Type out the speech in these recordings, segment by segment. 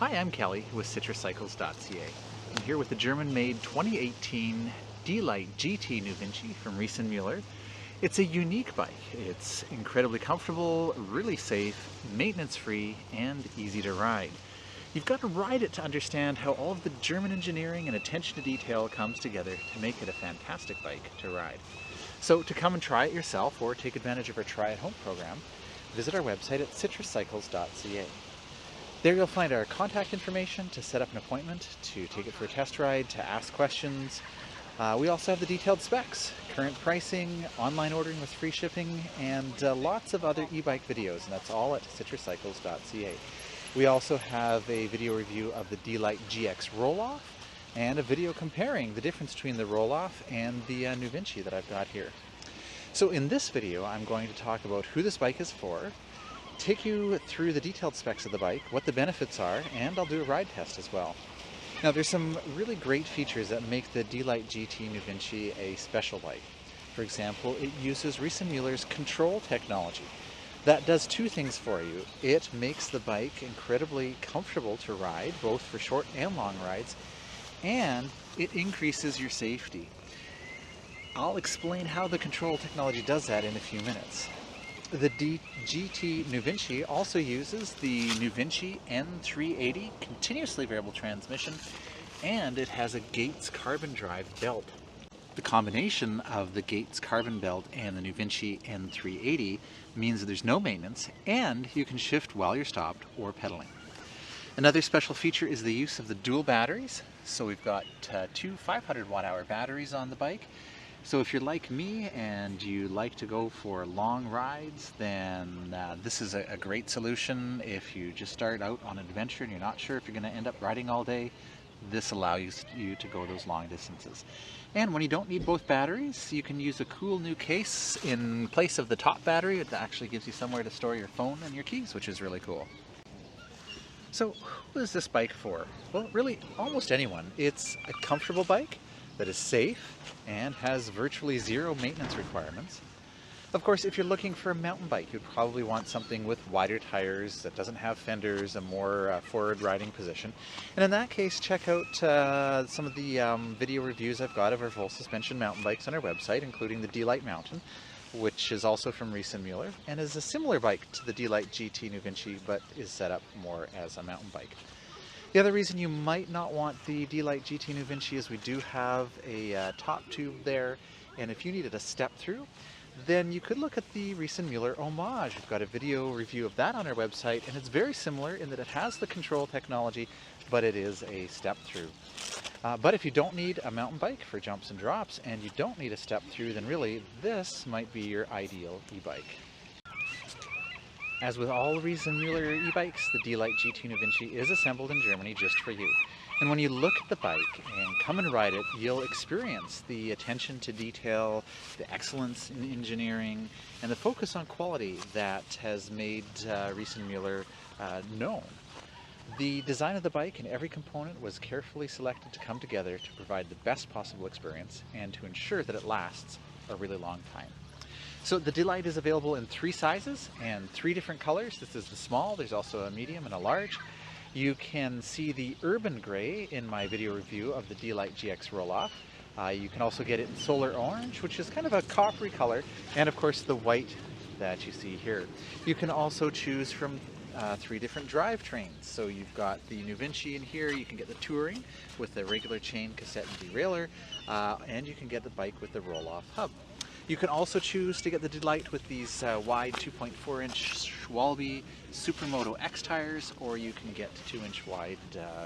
Hi, I'm Kelly with citruscycles.ca. I'm here with the German-made 2018 Delite GT Nuvinci from Riese Muller. It's a unique bike. It's incredibly comfortable, really safe, maintenance-free, and easy to ride. You've got to ride it to understand how all of the German engineering and attention to detail comes together to make it a fantastic bike to ride. So to come and try it yourself or take advantage of our Try at Home program, visit our website at citruscycles.ca. There you'll find our contact information to set up an appointment, to take it for a test ride, to ask questions. We also have the detailed specs, current pricing, online ordering with free shipping, and lots of other e-bike videos, and that's all at citruscycles.ca. We also have a video review of the Delite GX roll-off and a video comparing the difference between the roll-off and the Nuvinci that I've got here. So in this video, I'm going to talk about who this bike is for, take you through the detailed specs of the bike, what the benefits are, and I'll do a ride test as well. Now there's some really great features that make the Delite GT Nuvinci a special bike. For example, it uses Riese Muller's control technology. That does two things for you. It makes the bike incredibly comfortable to ride, both for short and long rides, and it increases your safety. I'll explain how the control technology does that in a few minutes. The GT Nuvinci also uses the Nuvinci N380 continuously variable transmission, and it has a Gates carbon drive belt. The combination of the Gates carbon belt and the Nuvinci N380 means that there's no maintenance and you can shift while you're stopped or pedaling. Another special feature is the use of the dual batteries. So we've got two 500 watt-hour batteries on the bike. So if you're like me and you like to go for long rides, then this is a great solution. If you just start out on an adventure and you're not sure if you're going to end up riding all day, this allows you to go those long distances. And when you don't need both batteries, you can use a cool new case in place of the top battery. It actually gives you somewhere to store your phone and your keys, which is really cool. So who is this bike for? Well, really almost anyone. It's a comfortable bike that is safe and has virtually zero maintenance requirements. Of course, if you're looking for a mountain bike, you'd probably want something with wider tires that doesn't have fenders, a more forward riding position. And in that case, check out some of the video reviews I've got of our full suspension mountain bikes on our website, including the Delite Mountain, which is also from Riese Muller and is a similar bike to the Delite GT Nuvinci, but is set up more as a mountain bike. The other reason you might not want the Delite GT Nuvinci is we do have a top tube there, and if you needed a step through, then you could look at the Riese Muller Homage. We've got a video review of that on our website, and it's very similar in that it has the control technology, but it is a step through. But if you don't need a mountain bike for jumps and drops, and you don't need a step through, then really this might be your ideal e-bike. As with all Riese Muller e-bikes, the Delite GT Nuvinci is assembled in Germany just for you. And when you look at the bike and come and ride it, you'll experience the attention to detail, the excellence in engineering, and the focus on quality that has made Riese Muller known. The design of the bike and every component was carefully selected to come together to provide the best possible experience and to ensure that it lasts a really long time. So the Delite is available in 3 sizes and 3 different colors. This is the small, there's also a medium and a large. You can see the urban gray in my video review of the Delite GX roll-off. You can also get it in solar orange, which is kind of a coppery color, and of course the white that you see here. You can also choose from 3 different drivetrains. So you've got the Nuvinci in here, you can get the Touring with the regular chain cassette and derailleur, and you can get the bike with the roll-off hub. You can also choose to get the Delite with these wide 2.4-inch Schwalbe Supermoto X tires, or you can get 2-inch wide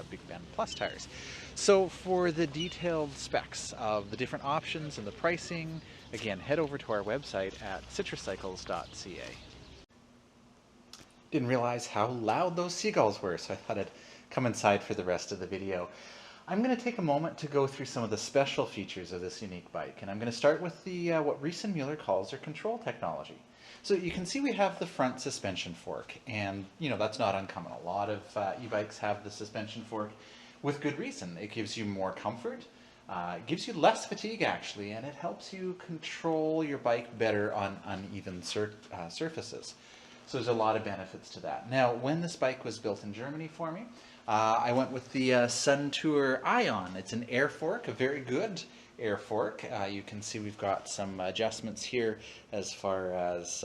Big Bend Plus tires. So for the detailed specs of the different options and the pricing, again, head over to our website at citruscycles.ca. Didn't realize how loud those seagulls were, so I thought I'd come inside for the rest of the video. I'm going to take a moment to go through some of the special features of this unique bike, and I'm going to start with the what Riese Muller calls their control technology. So you can see we have the front suspension fork, and you know that's not uncommon. A lot of e-bikes have the suspension fork with good reason. It gives you more comfort, it gives you less fatigue actually, and it helps you control your bike better on uneven surfaces. So there's a lot of benefits to that. Now, when this bike was built in Germany for me, I went with the Suntour Ion. It's an air fork, a very good air fork. You can see we've got some adjustments here as far as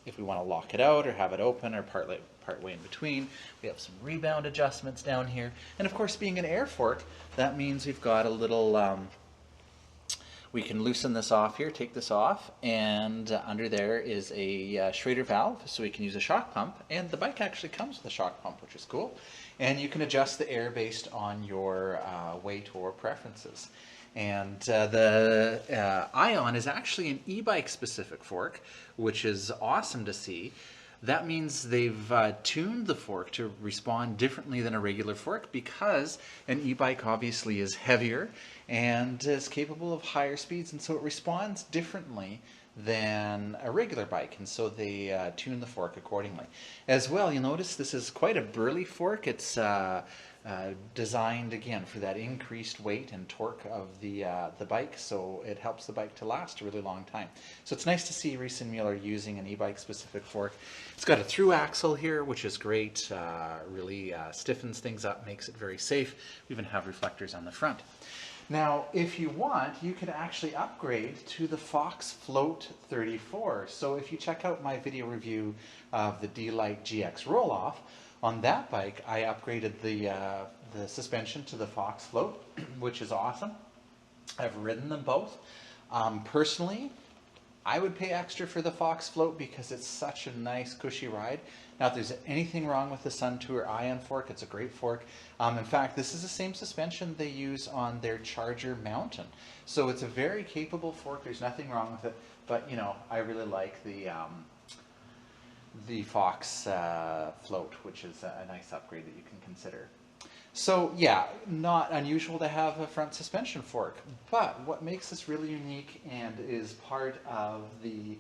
if we want to lock it out or have it open or part way in between. We have some rebound adjustments down here. And of course, being an air fork, that means we've got a little, we can loosen this off here, take this off, and under there is a Schrader valve, so we can use a shock pump. And the bike actually comes with a shock pump, which is cool. And you can adjust the air based on your weight or preferences. And the Ion is actually an e-bike specific fork, which is awesome to see. That means they've tuned the fork to respond differently than a regular fork, because an e-bike obviously is heavier and is capable of higher speeds, and so it responds differently than a regular bike, and so they tune the fork accordingly. As well, you'll notice this is quite a burly fork. It's designed again for that increased weight and torque of the bike, so it helps the bike to last a really long time. So it's nice to see Riese Muller using an e-bike specific fork. It's got a through axle here, which is great. Really stiffens things up, makes it very safe. We even have reflectors on the front. Now, if you want, you can actually upgrade to the Fox Float 34. So if you check out my video review of the Delite GX Roll-Off, on that bike, I upgraded the suspension to the Fox Float, which is awesome. I've ridden them both. Personally, I would pay extra for the Fox Float because it's such a nice, cushy ride. Now, if there's anything wrong with the Suntour Ion fork, it's a great fork. In fact, this is the same suspension they use on their Charger Mountain. So it's a very capable fork. There's nothing wrong with it. But, you know, I really like the Fox Float, which is a nice upgrade that you can consider. So yeah, not unusual to have a front suspension fork, but what makes this really unique and is part of the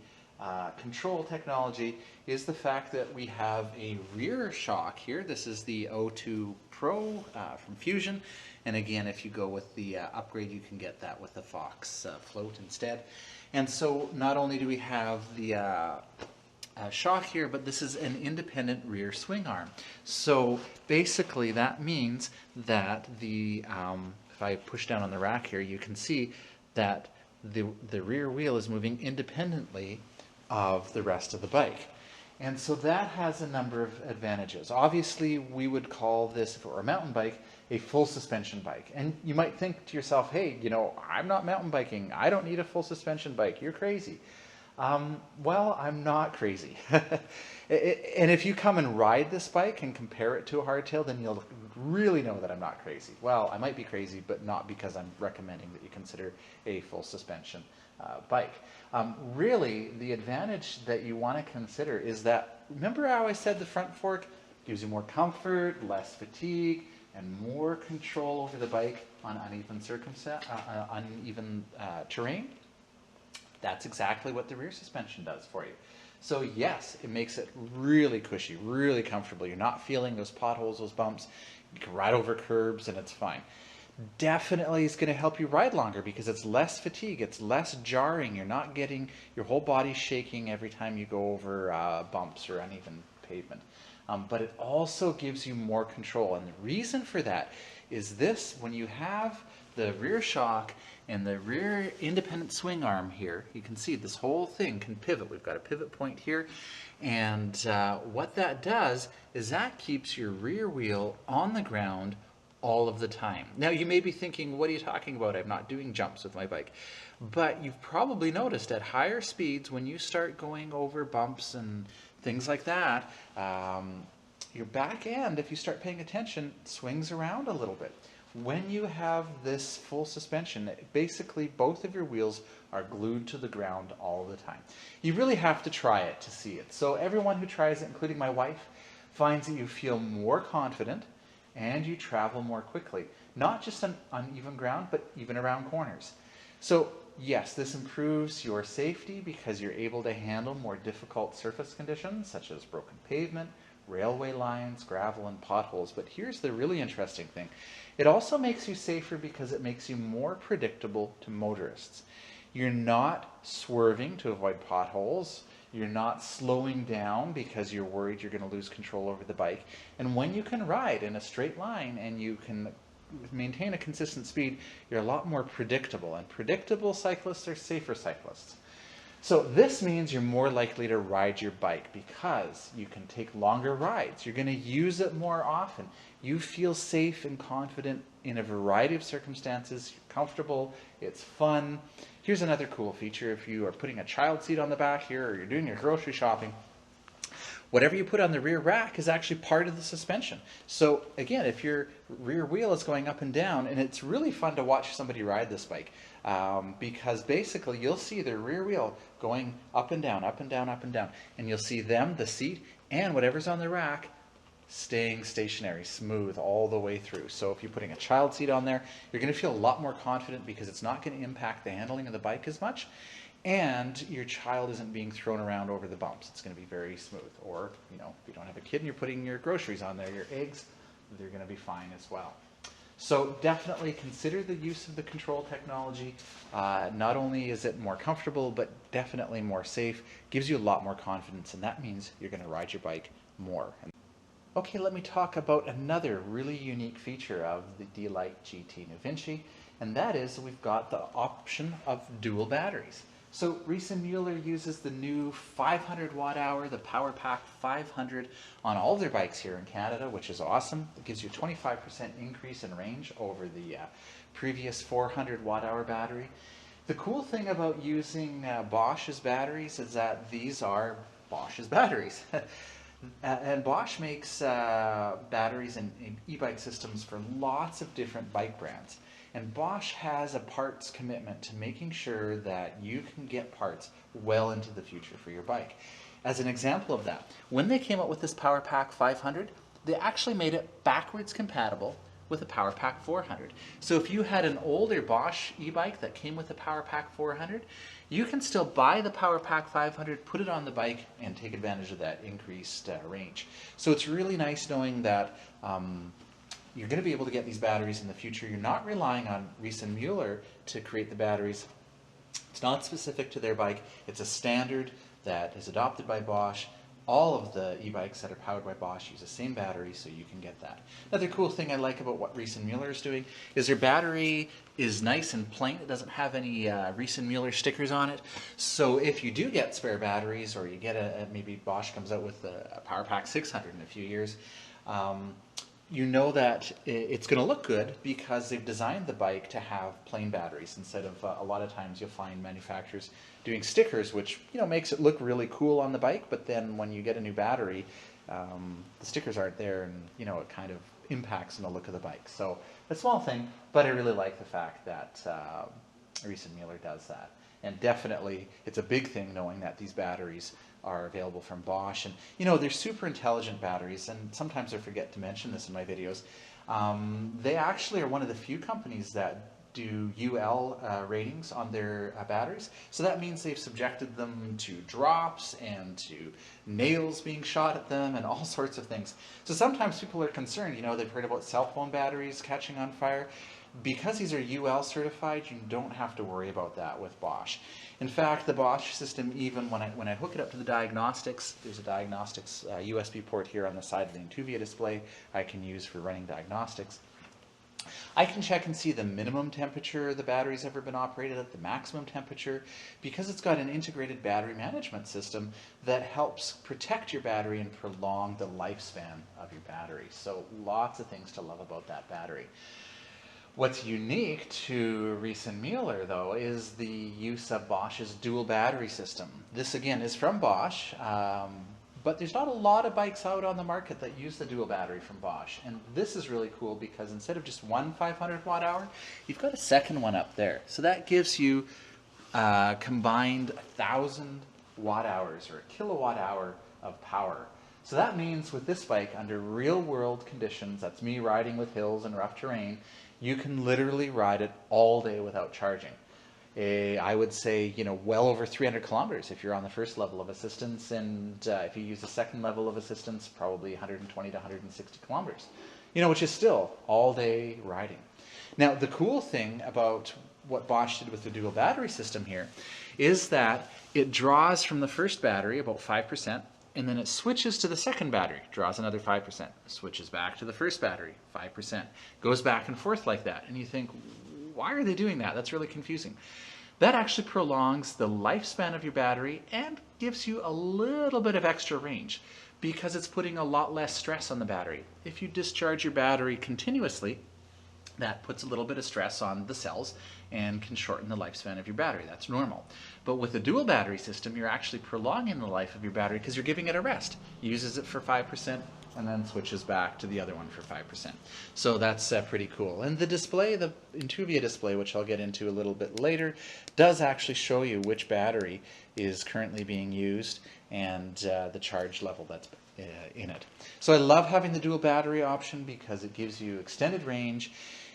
control technology is the fact that we have a rear shock here. This is the O2 Pro from Fusion, and again, if you go with the upgrade, you can get that with the Fox Float instead. And so not only do we have the shock here, but this is an independent rear swing arm. So basically that means that the if I push down on the rack here, you can see that the rear wheel is moving independently of the rest of the bike. And so that has a number of advantages. Obviously, we would call this, if it were a mountain bike, a full suspension bike. And you might think to yourself, hey, you know, I'm not mountain biking. I don't need a full suspension bike. You're crazy. Well, I'm not crazy. And if you come and ride this bike and compare it to a hardtail, then you'll really know that I'm not crazy. Well, I might be crazy, but not because I'm recommending that you consider a full suspension bike. Really, the advantage that you want to consider is that, remember how I said the front fork gives you more comfort, less fatigue, and more control over the bike on uneven terrain? That's exactly what the rear suspension does for you. So yes, it makes it really cushy, really comfortable. You're not feeling those potholes, those bumps. You can ride over curbs and it's fine. Definitely it's going to help you ride longer because it's less fatigue, it's less jarring. You're not getting your whole body shaking every time you go over bumps or uneven pavement. But it also gives you more control. And the reason for that is this: when you have the rear shock and the rear independent swing arm here, you can see this whole thing can pivot. We've got a pivot point here. And what that does is that keeps your rear wheel on the ground all of the time. Now you may be thinking, what are you talking about? I'm not doing jumps with my bike. But you've probably noticed at higher speeds, when you start going over bumps and things like that, your back end, if you start paying attention, swings around a little bit. When you have this full suspension, basically both of your wheels are glued to the ground all the time. You really have to try it to see it. So everyone who tries it, including my wife, finds that you feel more confident and you travel more quickly. Not just on uneven ground, but even around corners. So yes, this improves your safety because you're able to handle more difficult surface conditions such as broken pavement, railway lines, gravel, and potholes. But here's the really interesting thing. It also makes you safer because it makes you more predictable to motorists. You're not swerving to avoid potholes. You're not slowing down because you're worried you're going to lose control over the bike. And when you can ride in a straight line and you can maintain a consistent speed, you're a lot more predictable. And predictable cyclists are safer cyclists. So this means you're more likely to ride your bike because you can take longer rides. You're going to use it more often. You feel safe and confident in a variety of circumstances. You're comfortable. It's fun. Here's another cool feature. If you are putting a child seat on the back here or you're doing your grocery shopping, whatever you put on the rear rack is actually part of the suspension. So again, if your rear wheel is going up and down, and it's really fun to watch somebody ride this bike, because basically you'll see their rear wheel going up and down, up and down, up and down, and you'll see them, the seat, and whatever's on the rack staying stationary, smooth all the way through. So if you're putting a child seat on there, you're going to feel a lot more confident because it's not going to impact the handling of the bike as much, and your child isn't being thrown around over the bumps. It's going to be very smooth. Or, you know, if you don't have a kid and you're putting your groceries on there, your eggs, they're going to be fine as well. So definitely consider the use of the control technology. Not only is it more comfortable, but definitely more safe, gives you a lot more confidence, and that means you're going to ride your bike more. Okay, let me talk about another really unique feature of the Delite GT Nuvinci, and that is we've got the option of dual batteries. So Riese Muller uses the new 500 watt hour, the Power Pack 500 on all their bikes here in Canada, which is awesome. It gives you a 25% increase in range over the previous 400 watt hour battery. The cool thing about using Bosch's batteries is that these are Bosch's batteries. And Bosch makes batteries and e-bike systems for lots of different bike brands. And Bosch has a parts commitment to making sure that you can get parts well into the future for your bike. As an example of that, when they came out with this Power Pack 500, they actually made it backwards compatible with a Power Pack 400. So if you had an older Bosch e-bike that came with the Power Pack 400, you can still buy the Power Pack 500, put it on the bike, and take advantage of that increased range. So it's really nice knowing that you're going to be able to get these batteries in the future. You're not relying on Riese Muller to create the batteries. It's not specific to their bike. It's a standard that is adopted by Bosch. All of the e-bikes that are powered by Bosch use the same battery, so you can get that. Another cool thing I like about what Riese Muller is doing is their battery is nice and plain. It doesn't have any Riese Muller stickers on it. So if you do get spare batteries, or you get maybe Bosch comes out with a Power Pack 600 in a few years, you know that it's going to look good because they've designed the bike to have plain batteries instead of a lot of times you'll find manufacturers doing stickers, which makes it look really cool on the bike, but then when you get a new battery, the stickers aren't there, and it kind of impacts on the look of the bike. So a small thing, but I really like the fact that Riese Muller does that. And definitely it's a big thing knowing that these batteries are available from Bosch, and they're super intelligent batteries, and sometimes I forget to mention this in my videos. They actually are one of the few companies that do UL ratings on their batteries, so that means they've subjected them to drops and to nails being shot at them and all sorts of things. So sometimes people are concerned, they've heard about cell phone batteries catching on fire. Because these are UL certified, you don't have to worry about that with Bosch. In fact, the Bosch system, even when I hook it up to the diagnostics, there's a diagnostics USB port here on the side of the Intovia display I can use for running diagnostics. I can check and see the minimum temperature the battery's ever been operated at, the maximum temperature, because it's got an integrated battery management system that helps protect your battery and prolong the lifespan of your battery. So lots of things to love about that battery. What's unique to Riese Muller, though, is the use of Bosch's dual battery system. This, again, is from Bosch, but there's not a lot of bikes out on the market that use the dual battery from Bosch. And this is really cool because instead of just one 500 watt hour, you've got a second one up there. So that gives you combined 1,000 watt hours, or a kilowatt hour of power. So that means with this bike, under real world conditions, that's me riding with hills and rough terrain, you can literally ride it all day without charging. I would say, well over 300 kilometers if you're on the first level of assistance, and if you use the second level of assistance, probably 120 to 160 kilometers, which is still all day riding. Now, the cool thing about what Bosch did with the dual battery system here is that it draws from the first battery about 5%, and then it switches to the second battery, draws another 5%, switches back to the first battery, 5%, goes back and forth like that. And you think, why are they doing that? That's really confusing. That actually prolongs the lifespan of your battery and gives you a little bit of extra range because it's putting a lot less stress on the battery. If you discharge your battery continuously, that puts a little bit of stress on the cells and can shorten the lifespan of your battery. That's normal. But with a dual battery system, you're actually prolonging the life of your battery because you're giving it a rest. Uses it for 5% and then switches back to the other one for 5%. So that's pretty cool. And the display, the Intovia display, which I'll get into a little bit later, does actually show you which battery is currently being used and the charge level that's in it. So I love having the dual battery option because it gives you extended range.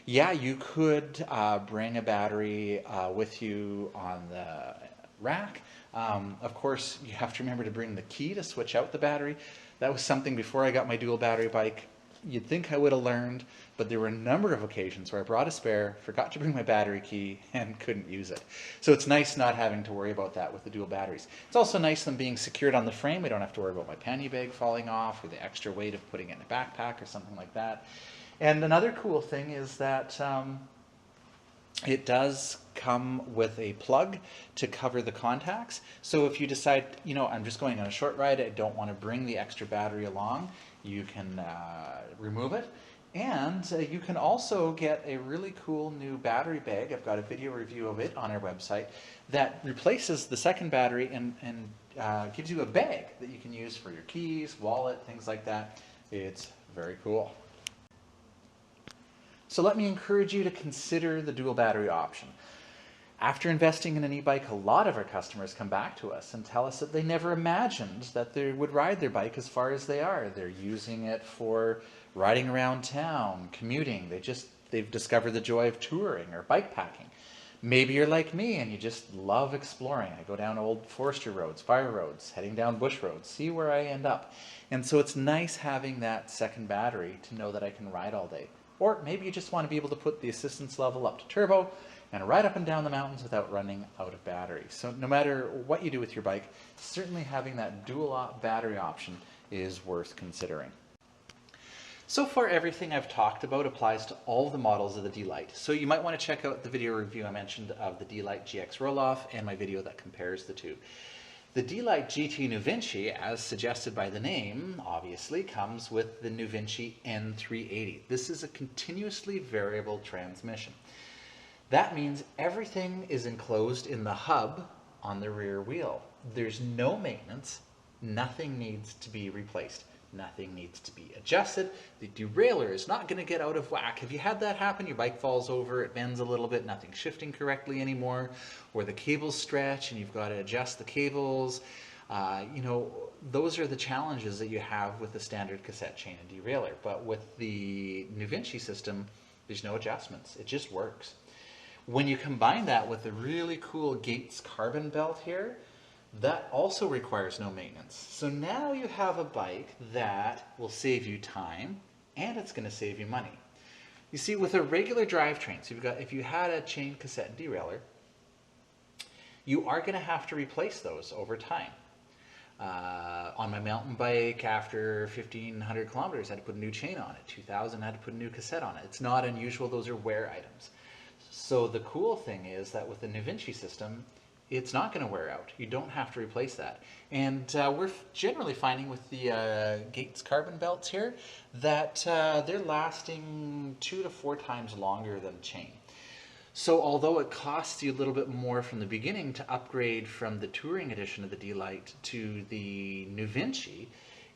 Yeah, you could bring a battery with you on the rack. Of course, you have to remember to bring the key to switch out the battery. That was something before I got my dual battery bike. You'd think I would have learned, but there were a number of occasions where I brought a spare, forgot to bring my battery key, and couldn't use it. So it's nice not having to worry about that with the dual batteries. It's also nice them being secured on the frame. We don't have to worry about my panty bag falling off or the extra weight of putting it in a backpack or something like that. And another cool thing is that it does come with a plug to cover the contacts. So if you decide, I'm just going on a short ride, I don't want to bring the extra battery along, you can remove it. And you can also get a really cool new battery bag. I've got a video review of it on our website that replaces the second battery and gives you a bag that you can use for your keys, wallet, things like that. It's very cool. So let me encourage you to consider the dual battery option. After investing in an e-bike, a lot of our customers come back to us and tell us that they never imagined that they would ride their bike as far as they are. They're using it for riding around town, commuting. They've discovered the joy of touring or bike packing. Maybe you're like me and you just love exploring. I go down old forestry roads, fire roads, heading down bush roads, see where I end up. And so it's nice having that second battery to know that I can ride all day. Or maybe you just want to be able to put the assistance level up to turbo and ride up and down the mountains without running out of battery. So no matter what you do with your bike, certainly having that dual battery option is worth considering. So far, everything I've talked about applies to all the models of the Delite. So you might want to check out the video review I mentioned of the Delite GX Roll-Off and my video that compares the two. The Delite GT Nuvinci, as suggested by the name, obviously comes with the Nuvinci N380. This is a continuously variable transmission. That means everything is enclosed in the hub on the rear wheel. There's no maintenance, nothing needs to be replaced. Nothing needs to be adjusted. The derailleur is not going to get out of whack. Have you had that happen? Your bike falls over, it bends a little bit, nothing's shifting correctly anymore, or the cables stretch and you've got to adjust the cables. Those are the challenges that you have with the standard cassette chain and derailleur. But with the Nuvinci system, there's no adjustments. It just works. When you combine that with the really cool Gates carbon belt here, that also requires no maintenance. So now you have a bike that will save you time and it's going to save you money. You see, with a regular drivetrain, so if you had a chain cassette and derailleur, you are going to have to replace those over time. On my mountain bike, after 1,500 kilometers, I had to put a new chain on it. 2,000, I had to put a new cassette on it. It's not unusual, those are wear items. So the cool thing is that with the Nuvinci system, it's not going to wear out. You don't have to replace that. And we're generally finding with the Gates carbon belts here that they're lasting 2 to 4 times longer than chain. So although it costs you a little bit more from the beginning to upgrade from the touring edition of the Delite to the Nuvinci,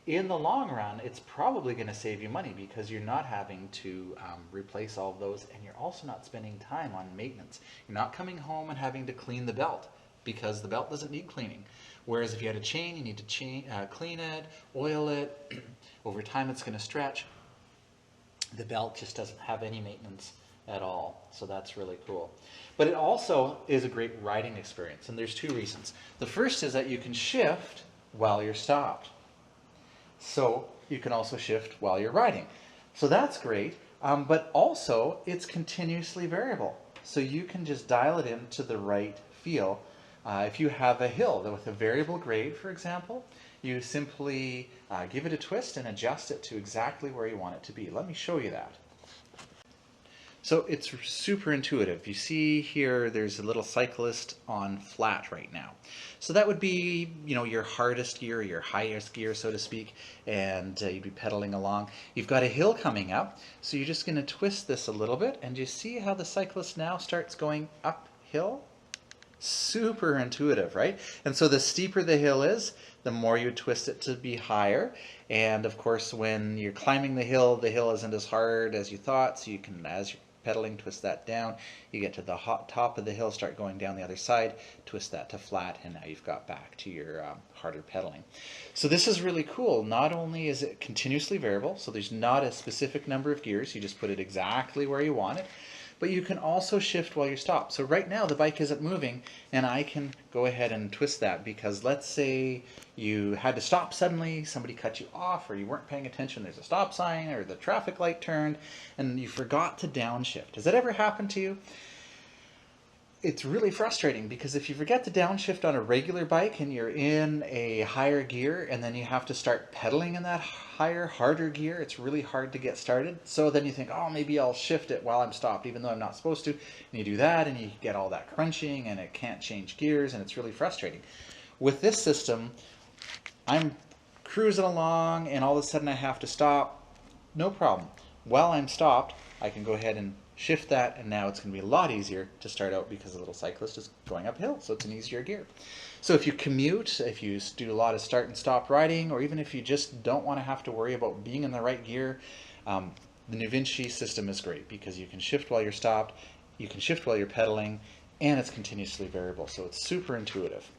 in the long run, it's probably going to save you money because you're not having to replace all of those, and you're also not spending time on maintenance. You're not coming home and having to clean the belt because the belt doesn't need cleaning. Whereas if you had a chain, you need to clean it, oil it. Over time, it's going to stretch. The belt just doesn't have any maintenance at all, so that's really cool. But it also is a great riding experience, and there's 2 reasons. The first is that you can shift while you're stopped. So you can also shift while you're riding. So that's great, but also it's continuously variable. so you can just dial it into the right feel. If you have a hill with a variable grade, for example, you simply give it a twist and adjust it to exactly where you want it to be. Let me show you that. So it's super intuitive. You see here there's a little cyclist on flat right now. So that would be, you know, your hardest gear, your highest gear, so to speak, and you'd be pedaling along. You've got a hill coming up, so you're just going to twist this a little bit, and you see how the cyclist now starts going uphill? Super intuitive, right? And so the steeper the hill is, the more you twist it to be higher. And of course, when you're climbing the hill isn't as hard as you thought, so you can, as you're pedaling, twist that down. You get to the top of the hill, start going down the other side, twist that to flat, and now you've got back to your harder pedaling. So this is really cool. Not only is it continuously variable, so there's not a specific number of gears, you just put it exactly where you want it, but you can also shift while you stop. So right now the bike isn't moving, and I can go ahead and twist that, because let's say you had to stop suddenly, somebody cut you off, or you weren't paying attention, there's a stop sign, or the traffic light turned, and you forgot to downshift. Has that ever happened to you? It's really frustrating, because if you forget to downshift on a regular bike and you're in a higher gear and then you have to start pedaling in that higher, harder gear, it's really hard to get started. So then you think, oh, maybe I'll shift it while I'm stopped, even though I'm not supposed to. And you do that and you get all that crunching and it can't change gears, and it's really frustrating. With this system, I'm cruising along and all of a sudden I have to stop. No problem. While I'm stopped, I can go ahead and shift that, and now it's going to be a lot easier to start out because the little cyclist is going uphill, so it's an easier gear. So if you commute, if you do a lot of start and stop riding, or even if you just don't want to have to worry about being in the right gear, the Nuvinci system is great, because you can shift while you're stopped, you can shift while you're pedaling, and it's continuously variable, so it's super intuitive.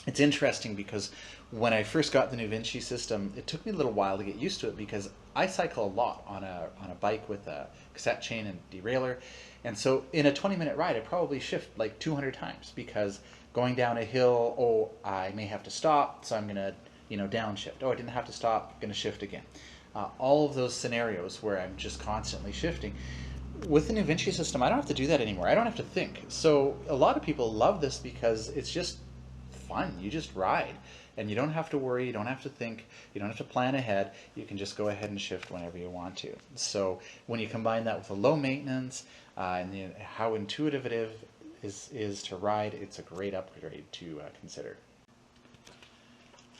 It's interesting because when I first got the Nuvinci system, it took me a little while to get used to it, because I cycle a lot on a bike with a cassette chain and derailleur, and so in a 20-minute ride I probably shift like 200 times, because going down a hill, oh, I may have to stop, so I'm gonna, downshift. Oh, I didn't have to stop, I'm gonna shift again. All of those scenarios where I'm just constantly shifting. With the Nuvinci system, I don't have to do that anymore. I don't have to think. So a lot of people love this because it's just fun. You just ride, and you don't have to worry, you don't have to think, you don't have to plan ahead. You can just go ahead and shift whenever you want to. So when you combine that with the low maintenance and how intuitive it is to ride, it's a great upgrade to consider.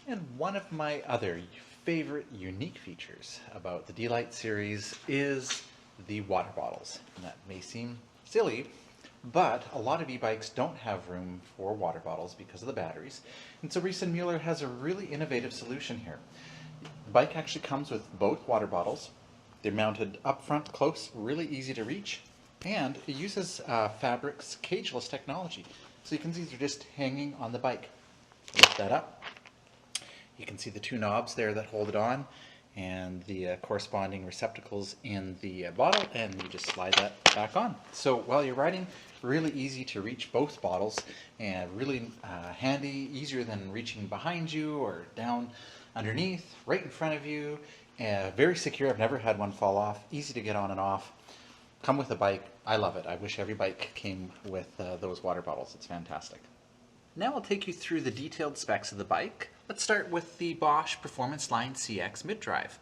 And one of my other favorite unique features about the Delite series is the water bottles. And that may seem silly, but a lot of e-bikes don't have room for water bottles because of the batteries. And so Riese Muller has a really innovative solution here. The bike actually comes with both water bottles. They're mounted up front, close, really easy to reach, and it uses Fabric's cageless technology. So you can see they're just hanging on the bike. Lift that up. You can see the two knobs there that hold it on, and the corresponding receptacles in the bottle, and you just slide that back on. So while you're riding, really easy to reach both bottles, and really handy, easier than reaching behind you or down underneath, right in front of you. Very secure. I've never had one fall off. Easy to get on and off. Come with a bike. I love it. I wish every bike came with those water bottles. It's fantastic. Now I'll take you through the detailed specs of the bike. Let's start with the Bosch Performance Line CX mid-drive.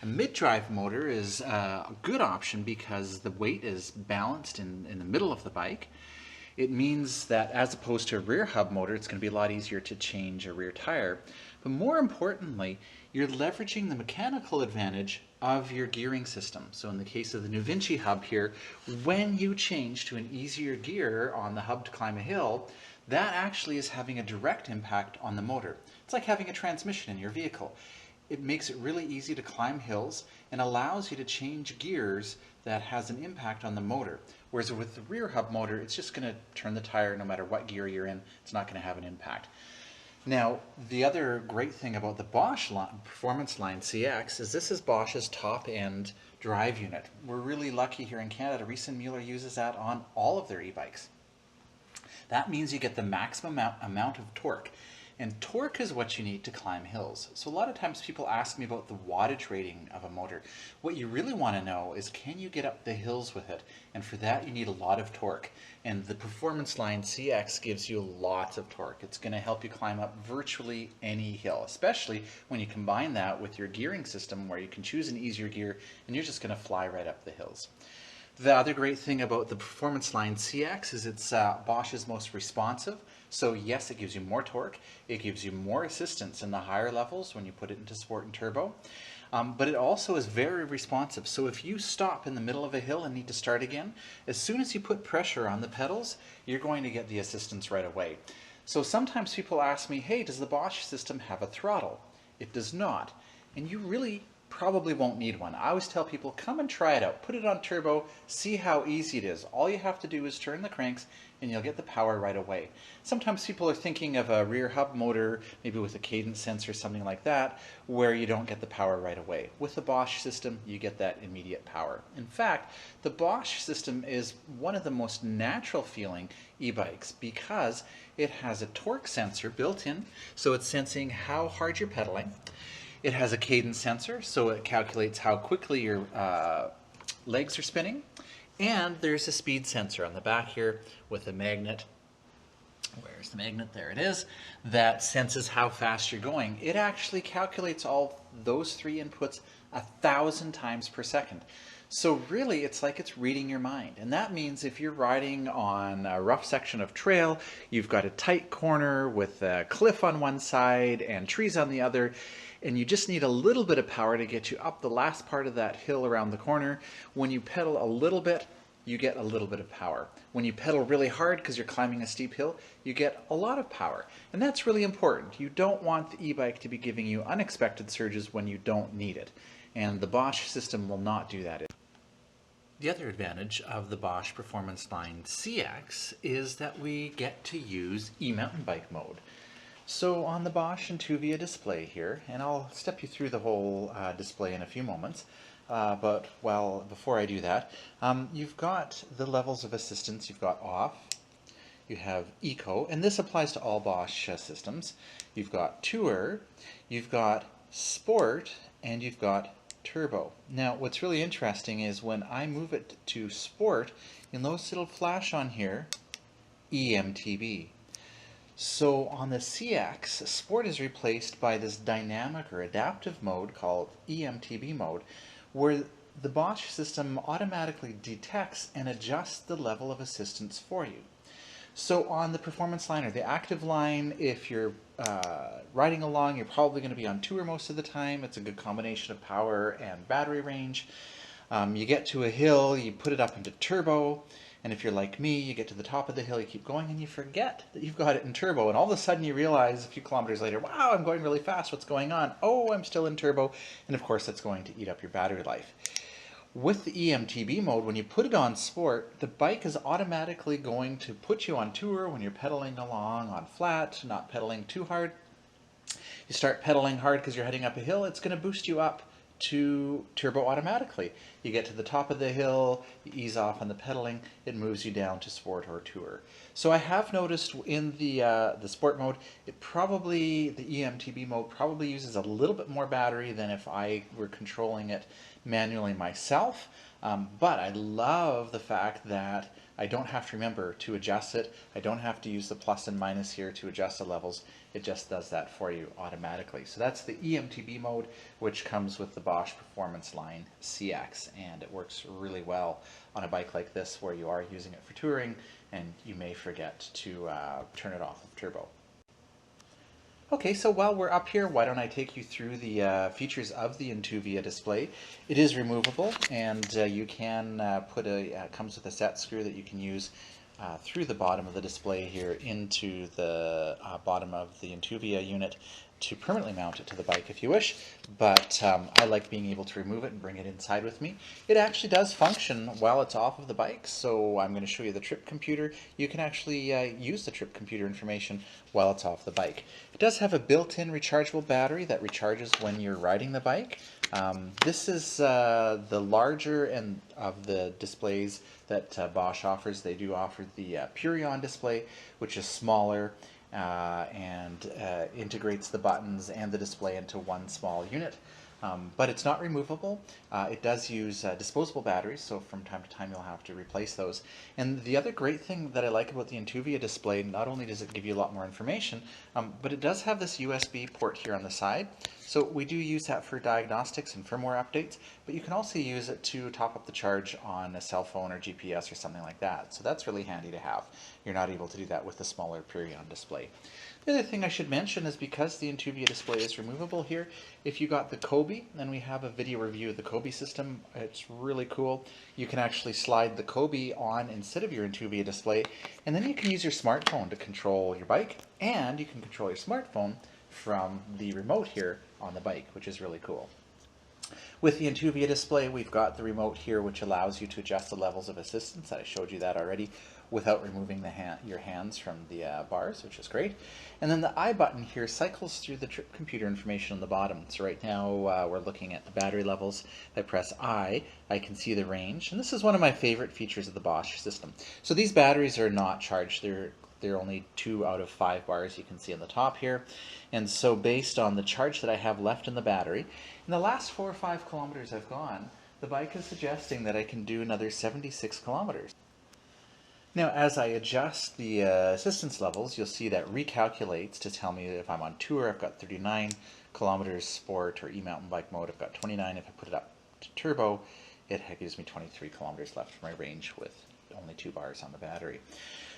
A mid-drive motor is a good option because the weight is balanced in the middle of the bike. It means that as opposed to a rear hub motor, it's going to be a lot easier to change a rear tire. But more importantly, you're leveraging the mechanical advantage of your gearing system. So in the case of the Nuvinci hub here, when you change to an easier gear on the hub to climb a hill, that actually is having a direct impact on the motor. It's like having a transmission in your vehicle. It makes it really easy to climb hills and allows you to change gears that has an impact on the motor. Whereas with the rear hub motor, it's just going to turn the tire no matter what gear you're in. It's not going to have an impact. Now, the other great thing about the Bosch Performance Line CX is this is Bosch's top-end drive unit. We're really lucky here in Canada. Riese Muller uses that on all of their e-bikes. That means you get the maximum amount of torque. And torque is what you need to climb hills. So a lot of times people ask me about the wattage rating of a motor. What you really want to know is, can you get up the hills with it? And for that you need a lot of torque. And the Performance Line CX gives you lots of torque. It's going to help you climb up virtually any hill, especially when you combine that with your gearing system where you can choose an easier gear and you're just going to fly right up the hills. The other great thing about the Performance Line CX is it's Bosch's most responsive. So yes, it gives you more torque, it gives you more assistance in the higher levels when you put it into Sport and Turbo, but it also is very responsive. So if you stop in the middle of a hill and need to start again, as soon as you put pressure on the pedals, you're going to get the assistance right away. So sometimes people ask me, hey, does the Bosch system have a throttle? It does not, and you really probably won't need one. I always tell people, come and try it out. Put it on turbo, see how easy it is. All you have to do is turn the cranks and you'll get the power right away. Sometimes people are thinking of a rear hub motor, maybe with a cadence sensor or something like that, where you don't get the power right away. With the Bosch system, you get that immediate power. In fact, the Bosch system is one of the most natural feeling e-bikes because it has a torque sensor built in, so it's sensing how hard you're pedaling. It has a cadence sensor, so it calculates how quickly your legs are spinning. And there's a speed sensor on the back here with a magnet. Where's the magnet? There it is. That senses how fast you're going. It actually calculates all those three inputs 1,000 times per second. So really, it's like it's reading your mind. And that means if you're riding on a rough section of trail, you've got a tight corner with a cliff on one side and trees on the other, and you just need a little bit of power to get you up the last part of that hill around the corner. When you pedal a little bit, you get a little bit of power. When you pedal really hard because you're climbing a steep hill, you get a lot of power. And that's really important. You don't want the e-bike to be giving you unexpected surges when you don't need it. And the Bosch system will not do that. The other advantage of the Bosch Performance Line CX is that we get to use e-mountain bike mode. So on the Bosch Intovia display here, and I'll step you through the whole display in a few moments, but before I do that, you've got the levels of assistance. You've got off, you have eco, and this applies to all Bosch systems. You've got tour, you've got sport, and you've got turbo. Now what's really interesting is when I move it to sport, you'll notice it'll flash on here, EMTB. So on the CX, sport is replaced by this dynamic or adaptive mode called EMTB mode, where the Bosch system automatically detects and adjusts the level of assistance for you. So on the Performance Line or the active line, if you're riding along, you're probably going to be on tour most of the time. It's a good combination of power and battery range. You get to a hill, you put it up into turbo, and if you're like me, you get to the top of the hill, you keep going, and you forget that you've got it in turbo, and all of a sudden you realize a few kilometers later, wow, I'm going really fast, what's going on? Oh, I'm still in turbo, and of course that's going to eat up your battery life. With the EMTB mode, when you put it on sport, the bike is automatically going to put you on tour when you're pedaling along on flat, not pedaling too hard. You start pedaling hard because you're heading up a hill, it's going to boost you up to turbo automatically. You get to the top of the hill, you ease off on the pedaling, it moves you down to sport or tour. So I have noticed in the sport mode, the EMTB mode probably uses a little bit more battery than if I were controlling it manually myself, but I love the fact that I don't have to remember to adjust it. I don't have to use the plus and minus here to adjust the levels. It just does that for you automatically. So that's the EMTB mode, which comes with the Bosch Performance Line CX, and it works really well on a bike like this where you are using it for touring and you may forget to turn it off of turbo. Okay, so while we're up here, why don't I take you through the features of the Intovia display. It is removable, and you can comes with a set screw that you can use through the bottom of the display here into the bottom of the Intovia unit to permanently mount it to the bike if you wish, but I like being able to remove it and bring it inside with me. It actually does function while it's off of the bike, so I'm going to show you the trip computer. You can actually use the trip computer information while it's off the bike. It does have a built-in rechargeable battery that recharges when you're riding the bike. This is the larger end of the displays that Bosch offers. They do offer the Purion display, which is smaller, and integrates the buttons and the display into one small unit. But it's not removable. It does use disposable batteries, so from time to time you'll have to replace those. And the other great thing that I like about the Intovia display, not only does it give you a lot more information, but it does have this USB port here on the side. So we do use that for diagnostics and firmware updates, but you can also use it to top up the charge on a cell phone or GPS or something like that. So that's really handy to have. You're not able to do that with the smaller Purion display. The other thing I should mention is because the Intovia display is removable here, if you got the Kobe, and we have a video review of the Kobe system, it's really cool. You can actually slide the Kobe on instead of your Intovia display, and then you can use your smartphone to control your bike, and you can control your smartphone from the remote here on the bike, which is really cool. With the Intovia display, we've got the remote here, which allows you to adjust the levels of assistance. I showed you that already, without removing your hands from the bars, which is great. And then the I button here cycles through the trip computer information on the bottom. So right now we're looking at the battery levels. If I press I can see the range. And this is one of my favorite features of the Bosch system. So these batteries are not charged. They're only 2 out of 5 bars you can see on the top here. And so based on the charge that I have left in the battery, in the last 4 or 5 kilometers I've gone, the bike is suggesting that I can do another 76 kilometers. Now, as I adjust the assistance levels, you'll see that recalculates to tell me that if I'm on tour, I've got 39 kilometers, sport or e-mountain bike mode, I've got 29. If I put it up to turbo, it gives me 23 kilometers left for my range with only 2 bars on the battery.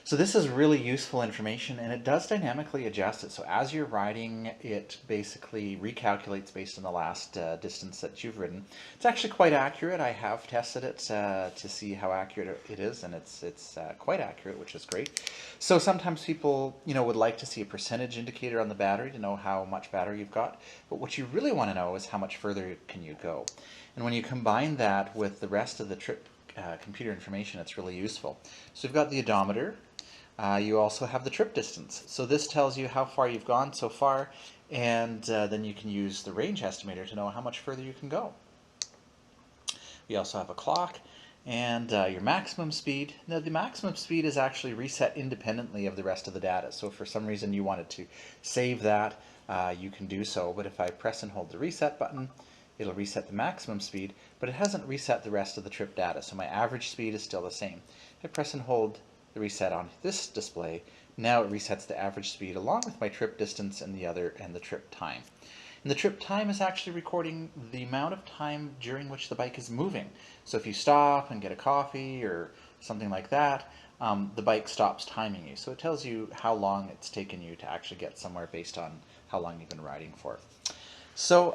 So this is really useful information, and it does dynamically adjust it. So as you're riding, it basically recalculates based on the last distance that you've ridden. It's actually quite accurate. I have tested it to see how accurate it is, and it's quite accurate, which is great. So sometimes people, would like to see a percentage indicator on the battery to know how much battery you've got. But what you really want to know is how much further can you go. And when you combine that with the rest of the trip computer information, it's really useful. So you've got the odometer. You also have the trip distance. So this tells you how far you've gone so far, and then you can use the range estimator to know how much further you can go. We also have a clock and your maximum speed. Now the maximum speed is actually reset independently of the rest of the data. So if for some reason you wanted to save that, you can do so. But if I press and hold the reset button, it'll reset the maximum speed, but it hasn't reset the rest of the trip data. So my average speed is still the same. If I press and hold the reset on this display, now it resets the average speed along with my trip distance and the trip time. And the trip time is actually recording the amount of time during which the bike is moving. So if you stop and get a coffee or something like that, the bike stops timing you. So it tells you how long it's taken you to actually get somewhere based on how long you've been riding for. So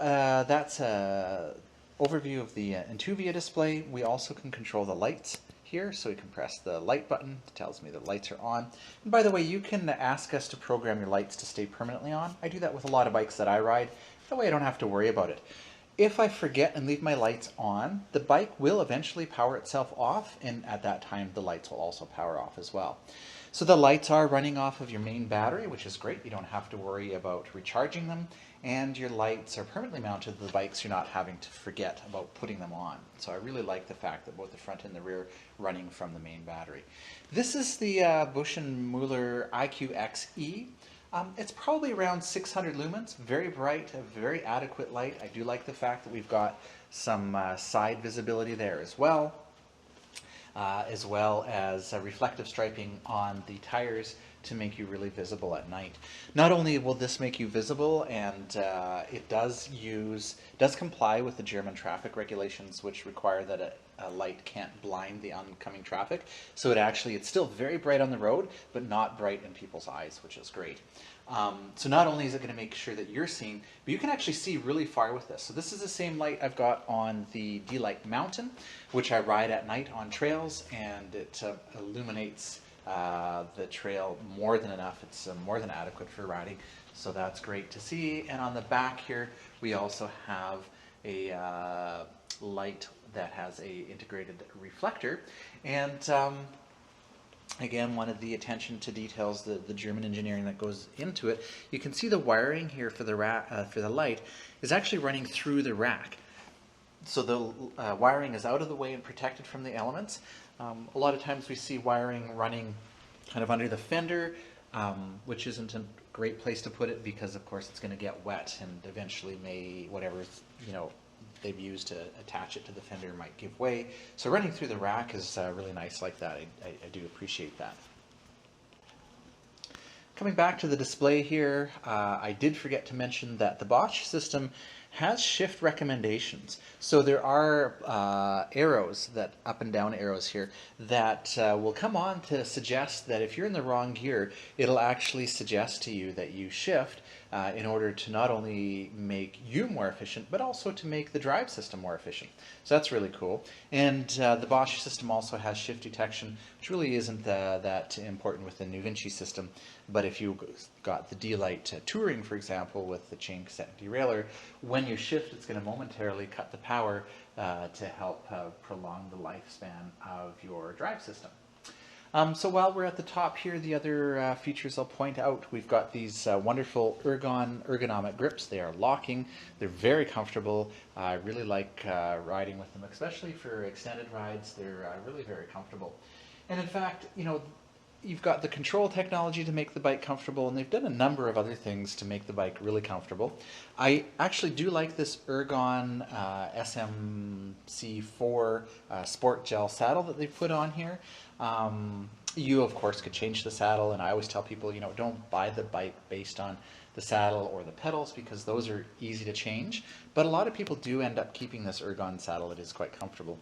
that's an overview of the Intovia display. We also can control the lights here, so we can press the light button. It tells me the lights are on. And by the way, you can ask us to program your lights to stay permanently on. I do that with a lot of bikes that I ride. That way I don't have to worry about it. If I forget and leave my lights on, the bike will eventually power itself off, and at that time the lights will also power off as well. So the lights are running off of your main battery, which is great. You don't have to worry about recharging them, and your lights are permanently mounted to the bikes. You're not having to forget about putting them on. So I really like the fact that both the front and the rear running from the main battery. This is the Riese Muller IQXE. It's probably around 600 lumens, very bright, a very adequate light. I do like the fact that we've got some side visibility there as well as reflective striping on the tires to make you really visible at night. Not only will this make you visible, and it does comply with the German traffic regulations, which require that a light can't blind the oncoming traffic. So it's still very bright on the road, but not bright in people's eyes, which is great. So not only is it going to make sure that you're seen, but you can actually see really far with this. So this is the same light I've got on the Delite Mountain, which I ride at night on trails, and it illuminates the trail more than enough. It's more than adequate for riding, so that's great to see. And on the back here, we also have a light that has a integrated reflector, and again, one of the attention to details, the German engineering that goes into it. You can see the wiring here for the light is actually running through the rack. So the wiring is out of the way and protected from the elements. A lot of times we see wiring running kind of under the fender, which isn't a great place to put it because of course it's going to get wet and eventually whatever's, they've used to attach it to the fender might give way. So running through the rack is really nice like that. I do appreciate that. Coming back to the display here, I did forget to mention that the Bosch system has shift recommendations. So there are arrows, that up and down arrows here, that will come on to suggest that if you're in the wrong gear, it'll actually suggest to you that you shift in order to not only make you more efficient, but also to make the drive system more efficient. So that's really cool. And the Bosch system also has shift detection, which really isn't that important with the Nuvinci system. But if you got the Delite Touring, for example, with the chain cassette derailleur, when you shift, it's going to momentarily cut the power to help prolong the lifespan of your drive system. So while we're at the top here, the other features I'll point out, we've got these wonderful ergonomic grips. They are locking. They're very comfortable. I really like riding with them, especially for extended rides. They're really very comfortable. And in fact, you've got the control technology to make the bike comfortable, and they've done a number of other things to make the bike really comfortable. I actually do like this Ergon SMC4 Sport Gel saddle that they've put on here. You, of course, could change the saddle, and I always tell people, don't buy the bike based on the saddle or the pedals because those are easy to change. But a lot of people do end up keeping this Ergon saddle. It is quite comfortable.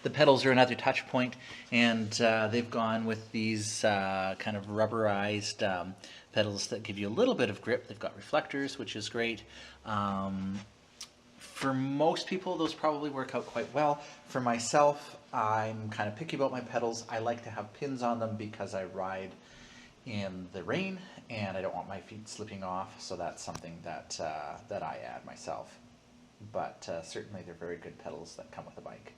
The pedals are another touch point, and they've gone with these kind of rubberized pedals that give you a little bit of grip. They've got reflectors, which is great. For most people, those probably work out quite well. For myself, I'm kind of picky about my pedals. I like to have pins on them because I ride in the rain, and I don't want my feet slipping off, so that's something that I add myself. But certainly they're very good pedals that come with a bike.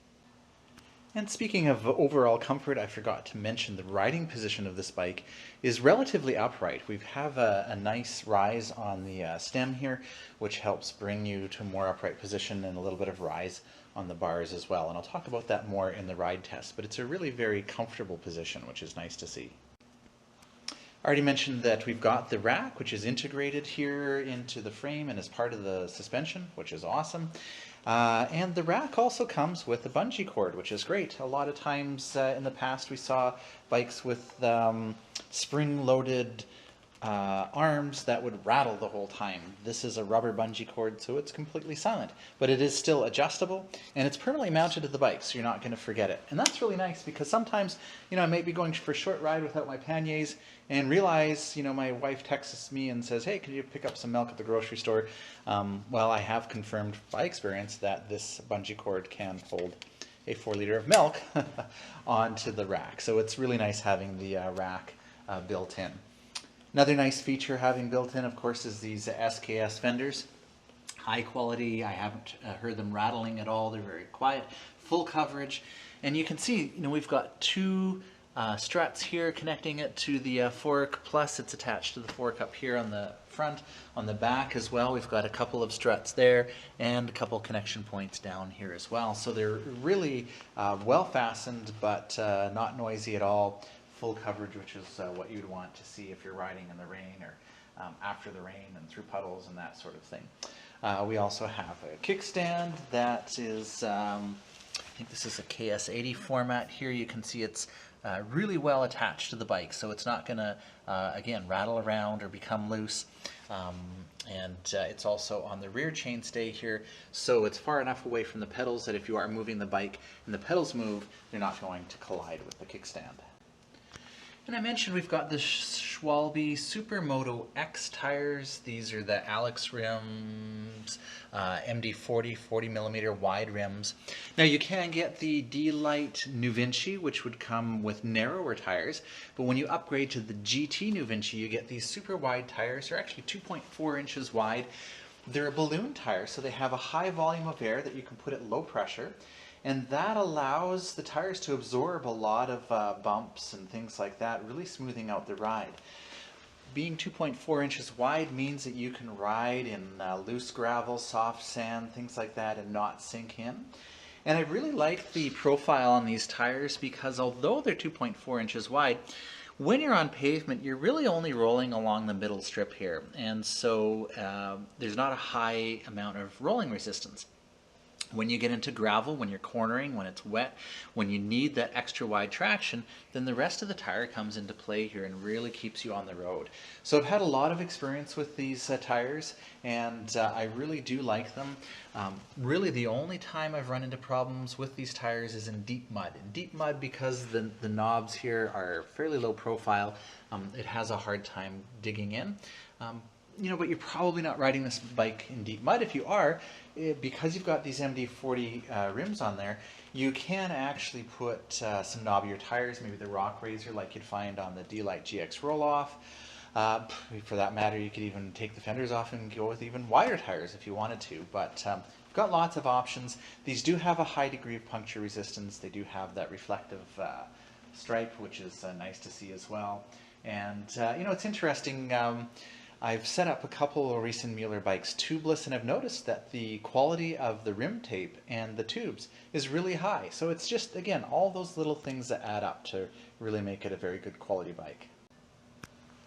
And speaking of overall comfort, I forgot to mention the riding position of this bike is relatively upright. We have a nice rise on the stem here, which helps bring you to a more upright position, and a little bit of rise on the bars as well. And I'll talk about that more in the ride test, but it's a really very comfortable position, which is nice to see. I already mentioned that we've got the rack, which is integrated here into the frame and is part of the suspension, which is awesome. And the rack also comes with a bungee cord, which is great. A lot of times in the past we saw bikes with spring-loaded arms that would rattle the whole time. This is a rubber bungee cord, so it's completely silent, but it is still adjustable, and it's permanently mounted to the bike, so you're not going to forget it. And that's really nice because sometimes, I may be going for a short ride without my panniers and realize, my wife texts me and says, hey, can you pick up some milk at the grocery store? Well, I have confirmed by experience that this bungee cord can hold a 4 liter of milk onto the rack. So it's really nice having the rack built in. Another nice feature having built in, of course, is these SKS fenders. High quality. I haven't heard them rattling at all. They're very quiet, full coverage. And you can see, we've got two struts here connecting it to the fork, plus it's attached to the fork up here on the front. On the back as well, we've got a couple of struts there and a couple connection points down here as well. So they're really well fastened, but not noisy at all. Full coverage, which is what you'd want to see if you're riding in the rain or after the rain and through puddles and that sort of thing. We also have a kickstand that is, I think this is a KS80 format here. You can see it's really well attached to the bike, so it's not going to, again, rattle around or become loose. And it's also on the rear chainstay here, so it's far enough away from the pedals that if you are moving the bike and the pedals move, they're not going to collide with the kickstand. And I mentioned we've got the Schwalbe Supermoto X tires. These are the Alex rims, MD40, 40mm wide rims. Now you can get the Delite Nuvinci, which would come with narrower tires, but when you upgrade to the GT Nuvinci, you get these super wide tires. They're actually 2.4 inches wide. They're a balloon tire, so they have a high volume of air that you can put at low pressure. And that allows the tires to absorb a lot of bumps and things like that, really smoothing out the ride. Being 2.4 inches wide means that you can ride in loose gravel, soft sand, things like that, and not sink in. And I really like the profile on these tires because although they're 2.4 inches wide, When you're on pavement, you're really only rolling along the middle strip here, and so there's not a high amount of rolling resistance. When you get into gravel, when you're cornering, when it's wet, when you need that extra wide traction, then the rest of the tire comes into play here and really keeps you on the road. So I've had a lot of experience with these tires, and I really do like them. Really the only time I've run into problems with these tires is in deep mud. In deep mud, because the knobs here are fairly low profile, it has a hard time digging in. You know, but you're probably not riding this bike in deep mud. If you are, because you've got these MD40 rims on there, you can actually put some knobbier tires, maybe the Rock Razor like you'd find on the Delite GX roll-off. For that matter, you could even take the fenders off and go with even wider tires if you wanted to, but you've got lots of options. These do have a high degree of puncture resistance. They do have that reflective stripe, which is nice to see as well. And you know, it's interesting. I've set up a couple of Riese Muller bikes tubeless, and I've noticed that the quality of the rim tape and the tubes is really high. So it's just, again, all those little things that add up to really make it a very good quality bike.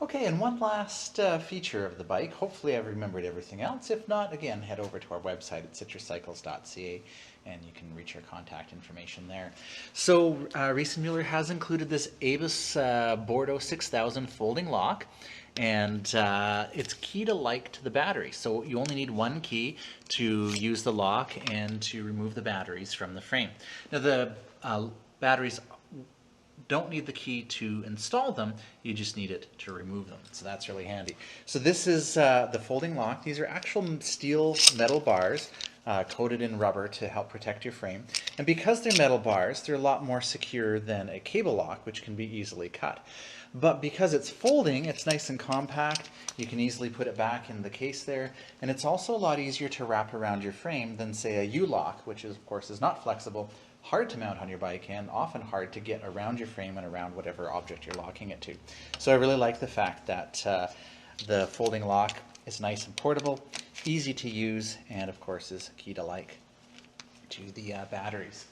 Okay, and one last feature of the bike. Hopefully I've remembered everything else. If not, again, head over to our website at citruscycles.ca and you can reach our contact information there. So Riese Muller has included this Abus Bordeaux 6000 folding lock, and it's key to like to the battery. So you only need one key to use the lock and to remove the batteries from the frame. Now the batteries don't need the key to install them, you just need it to remove them. So that's really handy. So this is the folding lock. These are actual steel metal bars coated in rubber to help protect your frame. And because they're metal bars, they're a lot more secure than a cable lock, which can be easily cut. But because it's folding, it's nice and compact. You can easily put it back in the case there. And it's also a lot easier to wrap around your frame than, say, a U-lock, which is, of course, is not flexible, hard to mount on your bike, and often hard to get around your frame and around whatever object you're locking it to. So I really like the fact that the folding lock is nice and portable, easy to use, and of course is key to like to the batteries.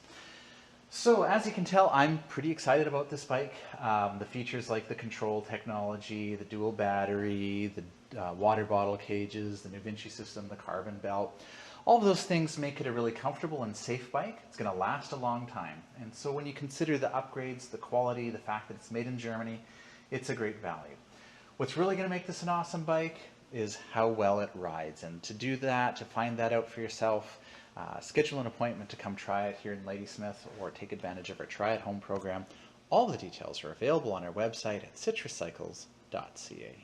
So as you can tell, I'm pretty excited about this bike. The features like the control technology, the dual battery, the water bottle cages, the Nuvinci system, the carbon belt, all of those things make it a really comfortable and safe bike. It's going to last a long time. And so when you consider the upgrades, the quality, the fact that it's made in Germany, it's a great value. What's really going to make this an awesome bike is how well it rides. And to do that, to find that out for yourself, schedule an appointment to come try it here in Ladysmith or take advantage of our Try at Home program. All the details are available on our website at citruscycles.ca.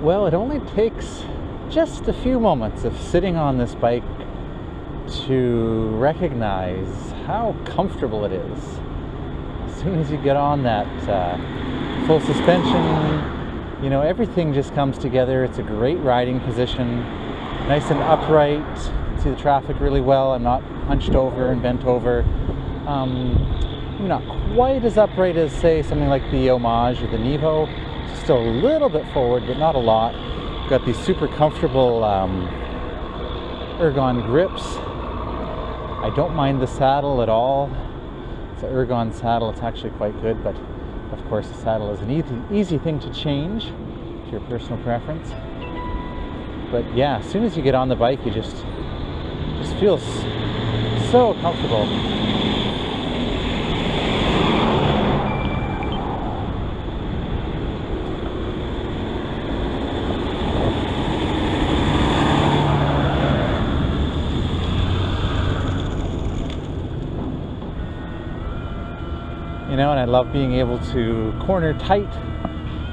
Well, it only takes just a few moments of sitting on this bike to recognize how comfortable it is. As soon as you get on that full suspension, you know, everything just comes together. It's a great riding position, nice and upright. You can see the traffic really well. I'm not hunched over and bent over. I'm not quite as upright as, say, something like the Homage or the Nevo. Still a little bit forward, but not a lot. Got these super comfortable ergon grips. I don't mind the saddle at all. It's an ergon saddle. It's actually quite good, but of course the saddle is an easy thing to change to your personal preference. But yeah, as soon as you get on the bike, you just feels so comfortable. You know, and I love being able to corner tight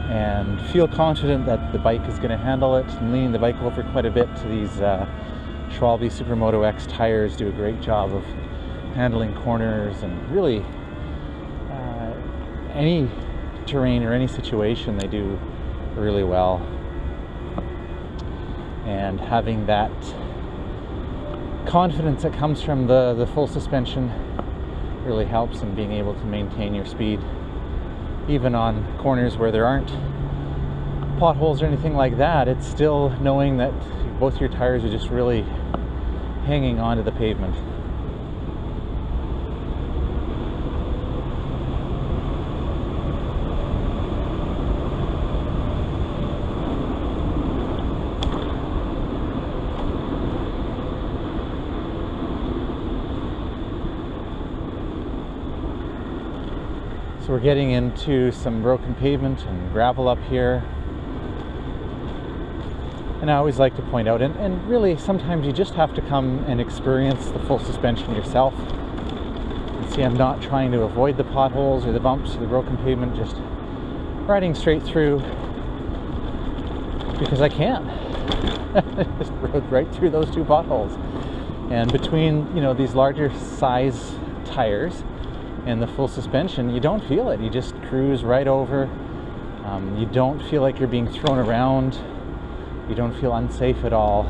and feel confident that the bike is going to handle it. I'm leaning the bike over quite a bit. These Schwalbe Supermoto X tires do a great job of handling corners and really any terrain or any situation they do really well. And having that confidence that comes from the full suspension really helps in being able to maintain your speed even on corners where there aren't potholes or anything like that. It's still knowing that both your tires are just really hanging onto the pavement. So we're getting into some broken pavement and gravel up here. And I always like to point out, and really sometimes you just have to come and experience the full suspension yourself. And see, I'm not trying to avoid the potholes or the bumps or the broken pavement, just riding straight through because I can. Just rode right through those two potholes. And between, you know, these larger size tires and the full suspension, you don't feel it. You just cruise right over. You don't feel like you're being thrown around. You don't feel unsafe at all.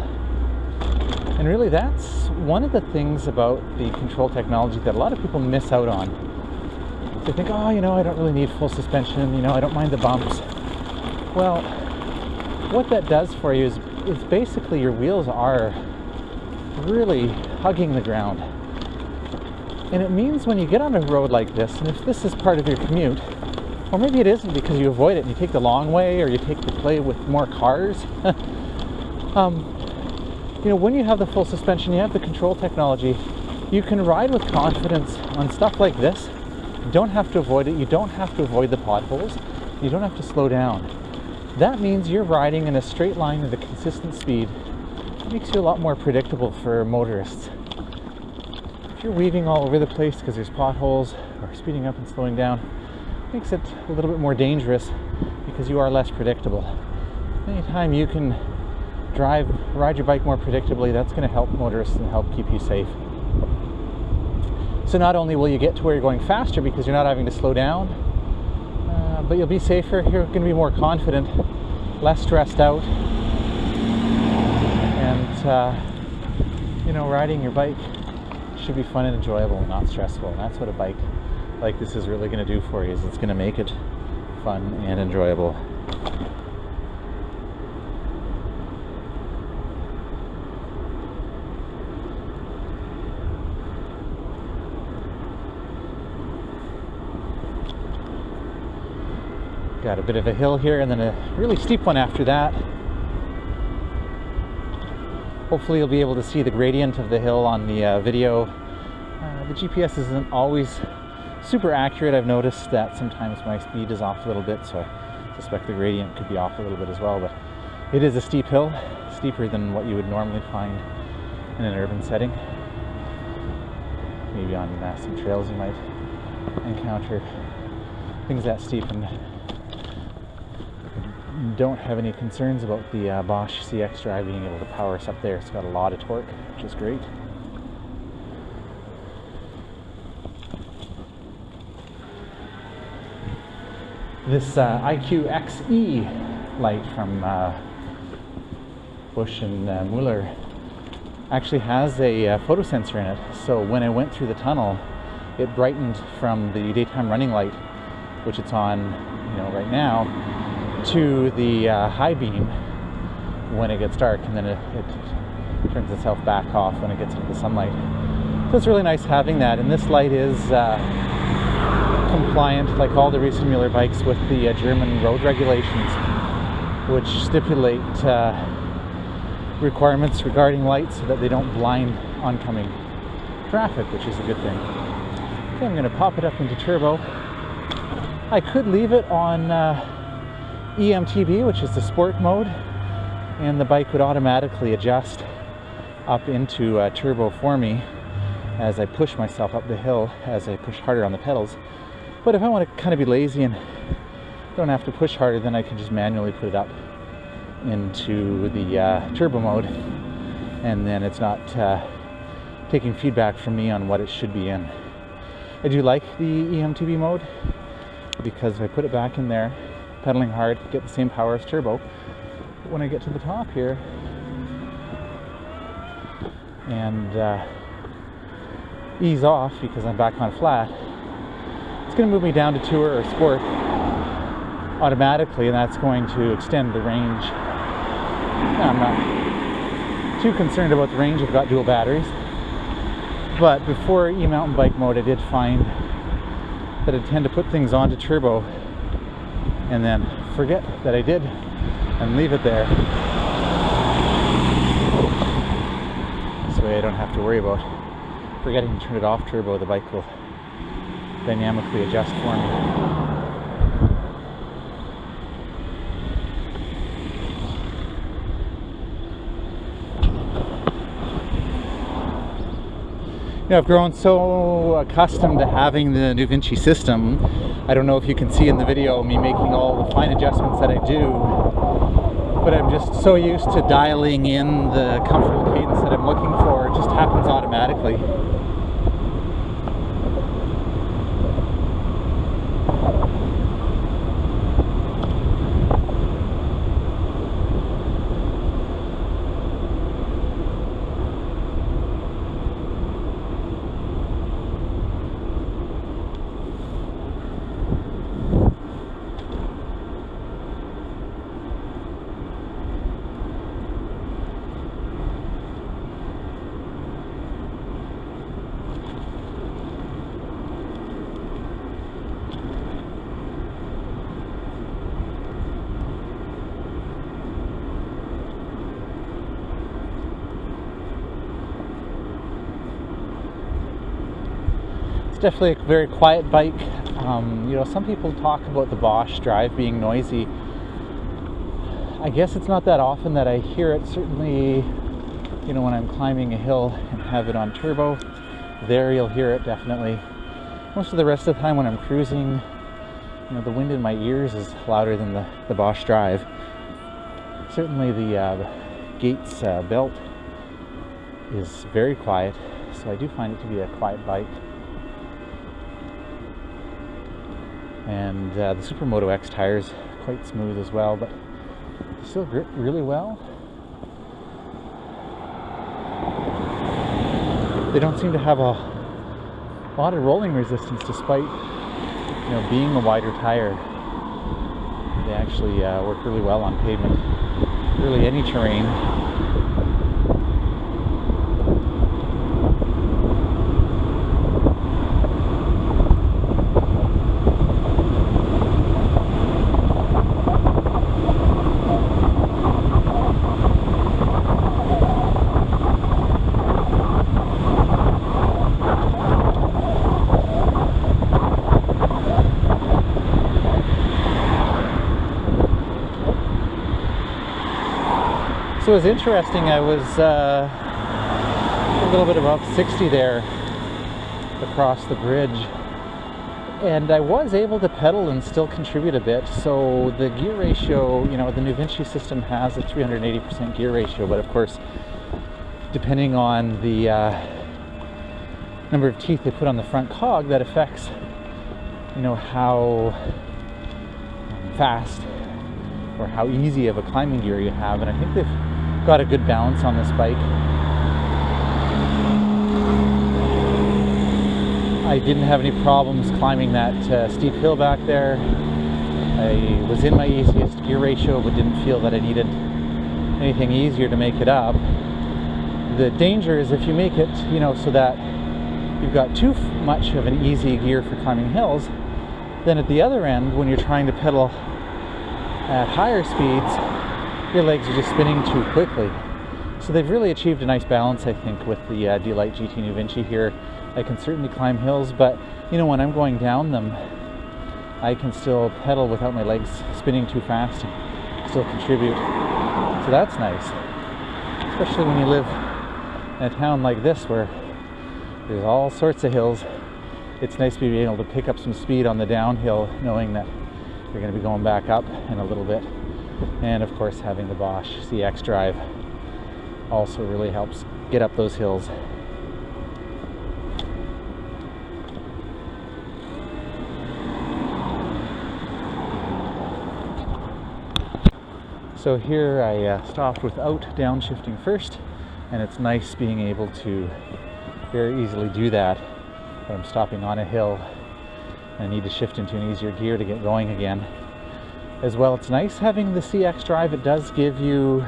And really that's one of the things about the control technology that a lot of people miss out on. They think, oh, you know, I don't really need full suspension, you know, I don't mind the bumps. Well, what that does for you is basically your wheels are really hugging the ground. And it means when you get on a road like this, and if this is part of your commute, or maybe it isn't because you avoid it and you take the long way, or you take the play with more cars. You know, when you have the full suspension, you have the control technology, you can ride with confidence on stuff like this. You don't have to avoid it. You don't have to avoid the potholes. You don't have to slow down. That means you're riding in a straight line at a consistent speed. It makes you a lot more predictable for motorists. If you're weaving all over the place because there's potholes, or speeding up and slowing down, makes it a little bit more dangerous because you are less predictable. Anytime you can ride your bike more predictably, that's going to help motorists and help keep you safe. So not only will you get to where you're going faster because you're not having to slow down, but you'll be safer. You're going to be more confident, less stressed out, and you know, riding your bike should be fun and enjoyable, not stressful. And that's what a bike like this is really going to do for you, is it's going to make it fun and enjoyable. Got a bit of a hill here and then a really steep one after that. Hopefully you'll be able to see the gradient of the hill on the video. The GPS isn't always super accurate. I've noticed that sometimes my speed is off a little bit, so I suspect the gradient could be off a little bit as well, but it is a steep hill, steeper than what you would normally find in an urban setting. Maybe on some trails you might encounter things that steep, and don't have any concerns about the Bosch CX drive being able to power us up there. It's got a lot of torque, which is great. This IQ-XE light from Bosch and Muller actually has a photo sensor in it. So when I went through the tunnel, it brightened from the daytime running light, which it's on, you know, right now, to the high beam when it gets dark, and then it turns itself back off when it gets into the sunlight. So it's really nice having that, and this light is compliant, like all the Riese Muller bikes, with the German road regulations, which stipulate requirements regarding lights so that they don't blind oncoming traffic, which is a good thing. Okay, I'm going to pop it up into turbo. I could leave it on EMTB, which is the sport mode, and the bike would automatically adjust up into turbo for me as I push myself up the hill, as I push harder on the pedals. But if I want to kind of be lazy and don't have to push harder, then I can just manually put it up into the turbo mode, and then it's not taking feedback from me on what it should be in. I do like the EMTB mode because if I put it back in there, pedaling hard, get the same power as turbo. But when I get to the top here and ease off because I'm back on flat, it's going to move me down to tour or sport automatically, and that's going to extend the range. Now, I'm not too concerned about the range. I've got dual batteries. But before e-mountain bike mode, I did find that I tend to put things onto turbo and then forget that I did and leave it there. This way I don't have to worry about forgetting to turn it off turbo. The bike will dynamically adjust for me. You know, I've grown so accustomed to having the Nuvinci system. I don't know if you can see in the video me making all the fine adjustments that I do, but I'm just so used to dialing in the comfortable cadence that I'm looking for. It just happens automatically. It's definitely a very quiet bike. You know, some people talk about the Bosch drive being noisy. I guess it's not that often that I hear it. Certainly, you know, when I'm climbing a hill and have it on turbo, there you'll hear it definitely. Most of the rest of the time when I'm cruising, you know, the wind in my ears is louder than the Bosch drive. Certainly the Gates belt is very quiet, so I do find it to be a quiet bike. And the Supermoto X tires quite smooth as well, but still grip really well. They don't seem to have a lot of rolling resistance despite, you know, being a wider tire. They actually work really well on pavement, really any terrain. So it was interesting, I was a little bit above 60 there across the bridge, and I was able to pedal and still contribute a bit. So the gear ratio, you know, the Nuvinci system has a 380% gear ratio, but of course, depending on the number of teeth they put on the front cog, that affects, you know, how fast or how easy of a climbing gear you have. And I think they've got a good balance on this bike. I didn't have any problems climbing that steep hill back there. I was in my easiest gear ratio, but didn't feel that I needed anything easier to make it up. The danger is if you make it, you know, so that you've got too much of an easy gear for climbing hills, then at the other end, when you're trying to pedal at higher speeds, your legs are just spinning too quickly. So they've really achieved a nice balance, I think, with the Delite GT Nuvinci here. I can certainly climb hills, but you know, when I'm going down them, I can still pedal without my legs spinning too fast and still contribute. So that's nice, especially when you live in a town like this where there's all sorts of hills. It's nice to be able to pick up some speed on the downhill, knowing that you're going to be going back up in a little bit. And of course, having the Bosch CX drive also really helps get up those hills. So here I stopped without downshifting first, and it's nice being able to very easily do that when I'm stopping on a hill and I need to shift into an easier gear to get going again. As well, it's nice having the CX drive. It does give you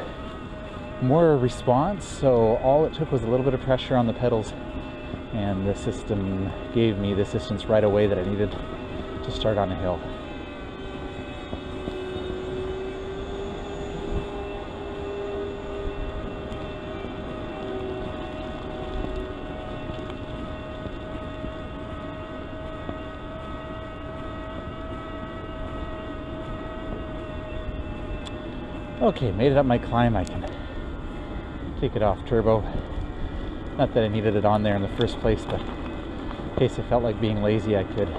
more response, so all it took was a little bit of pressure on the pedals and the system gave me the assistance right away that I needed to start on a hill. Okay, made it up my climb. I can take it off turbo. Not that I needed it on there in the first place, but in case I felt like being lazy, I could.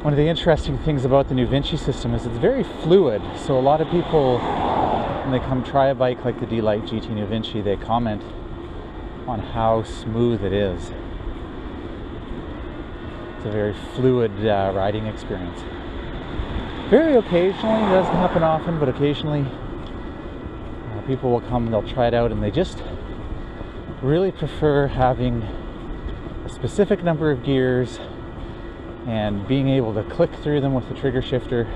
One of the interesting things about the Nuvinci system is it's very fluid. So a lot of people, when they come try a bike like the Delite GT Nuvinci, they comment on how smooth it is. It's a very fluid riding experience. Very occasionally, it doesn't happen often, but occasionally people will come, they'll try it out, and they just really prefer having a specific number of gears and being able to click through them with the trigger shifter.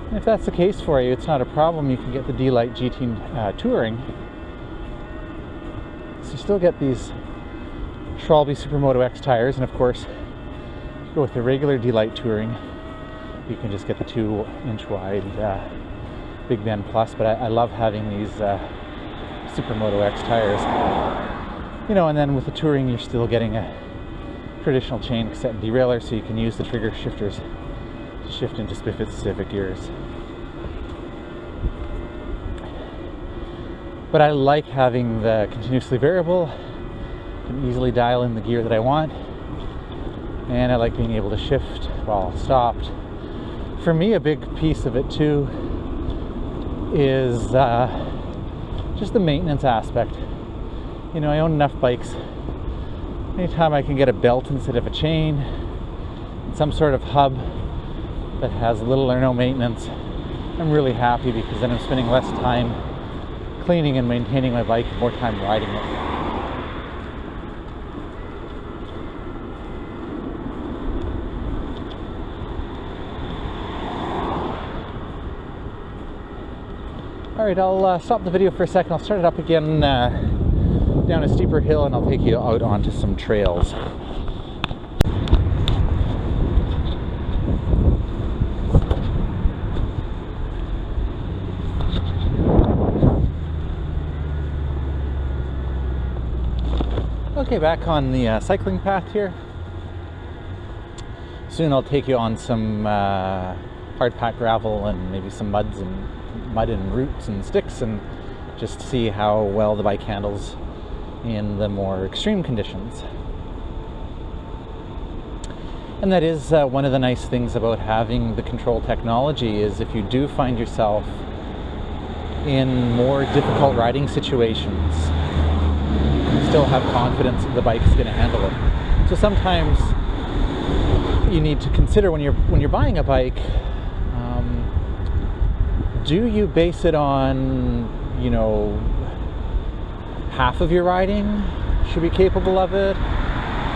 And if that's the case for you, it's not a problem. You can get the Delite GT Touring. So you still get these Schwalbe Supermoto X tires, and of course, go with the regular Delite Touring. You can just get the 2-inch wide Big Bend Plus, but I love having these Supermoto X tires. You know, and then with the Touring, you're still getting a traditional chain cassette and derailleur, so you can use the trigger shifters to shift into specific gears. But I like having the continuously variable. I can easily dial in the gear that I want, and I like being able to shift while stopped. For me, a big piece of it too is just the maintenance aspect. You know, I own enough bikes. Anytime I can get a belt instead of a chain, and some sort of hub that has little or no maintenance, I'm really happy, because then I'm spending less time cleaning and maintaining my bike, more time riding it. Alright, I'll stop the video for a second. I'll start it up again down a steeper hill, and I'll take you out onto some trails. Okay, back on the cycling path here. Soon I'll take you on some hard packed gravel and maybe some mud and roots and sticks, and just see how well the bike handles in the more extreme conditions. And that is one of the nice things about having the control technology, is if you do find yourself in more difficult riding situations, you still have confidence that the bike is going to handle it. So sometimes you need to consider when you're buying a bike, do you base it on, you know, half of your riding should be capable of it,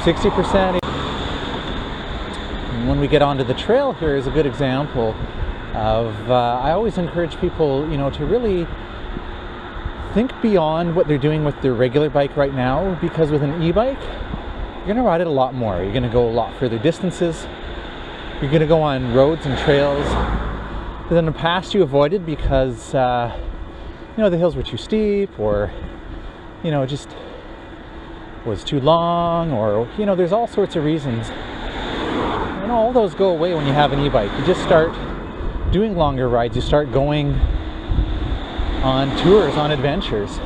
60%? And when we get onto the trail, here is a good example of, I always encourage people, you know, to really think beyond what they're doing with their regular bike right now, because with an e-bike, you're going to ride it a lot more. You're going to go a lot further distances. You're going to go on roads and trails that in the past you avoided because, you know, the hills were too steep, or, you know, just was too long, or, you know, there's all sorts of reasons. And all those go away when you have an e-bike. You just start doing longer rides. You start going on tours, on adventures.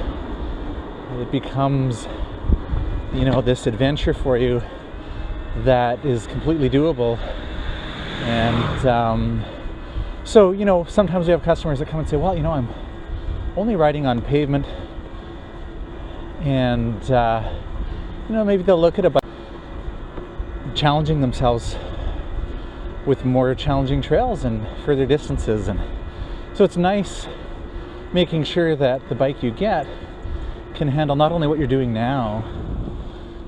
It becomes, you know, this adventure for you that is completely doable. And so, you know, sometimes we have customers that come and say, well, you know, I'm only riding on pavement, and you know, maybe they'll look at a bike challenging themselves with more challenging trails and further distances. And so it's nice making sure that the bike you get can handle not only what you're doing now,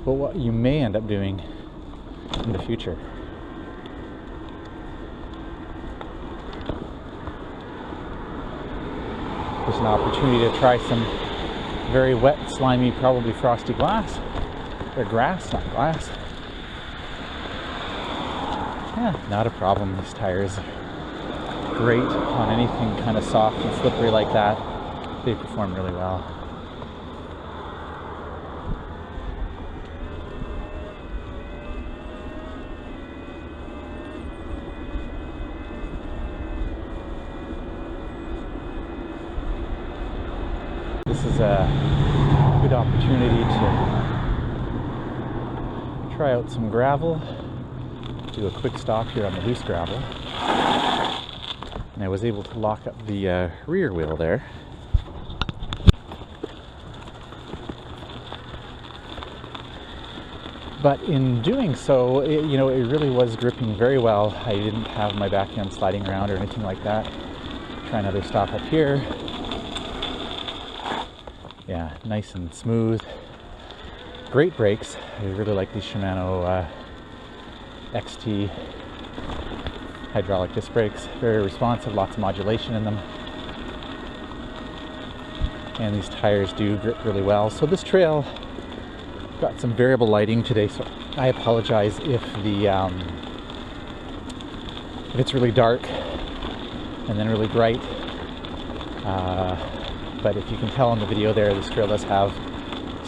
but what you may end up doing in the future. There's an opportunity to try some very wet, slimy, probably frosty glass, or grass, not glass. Yeah, not a problem. These tires are great on anything kind of soft and slippery like that. They perform really well. is a good opportunity to try out some gravel. Do a quick stop here on the loose gravel. And I was able to lock up the rear wheel there. But in doing so, it really was gripping very well. I didn't have my backhand sliding around or anything like that. Try another stop up here. Yeah, nice and smooth. Great brakes. I really like these Shimano XT hydraulic disc brakes. Very responsive, lots of modulation in them. And these tires do grip really well. So this trail got some variable lighting today, so I apologize if it's really dark and then really bright. But if you can tell in the video there, this trail does have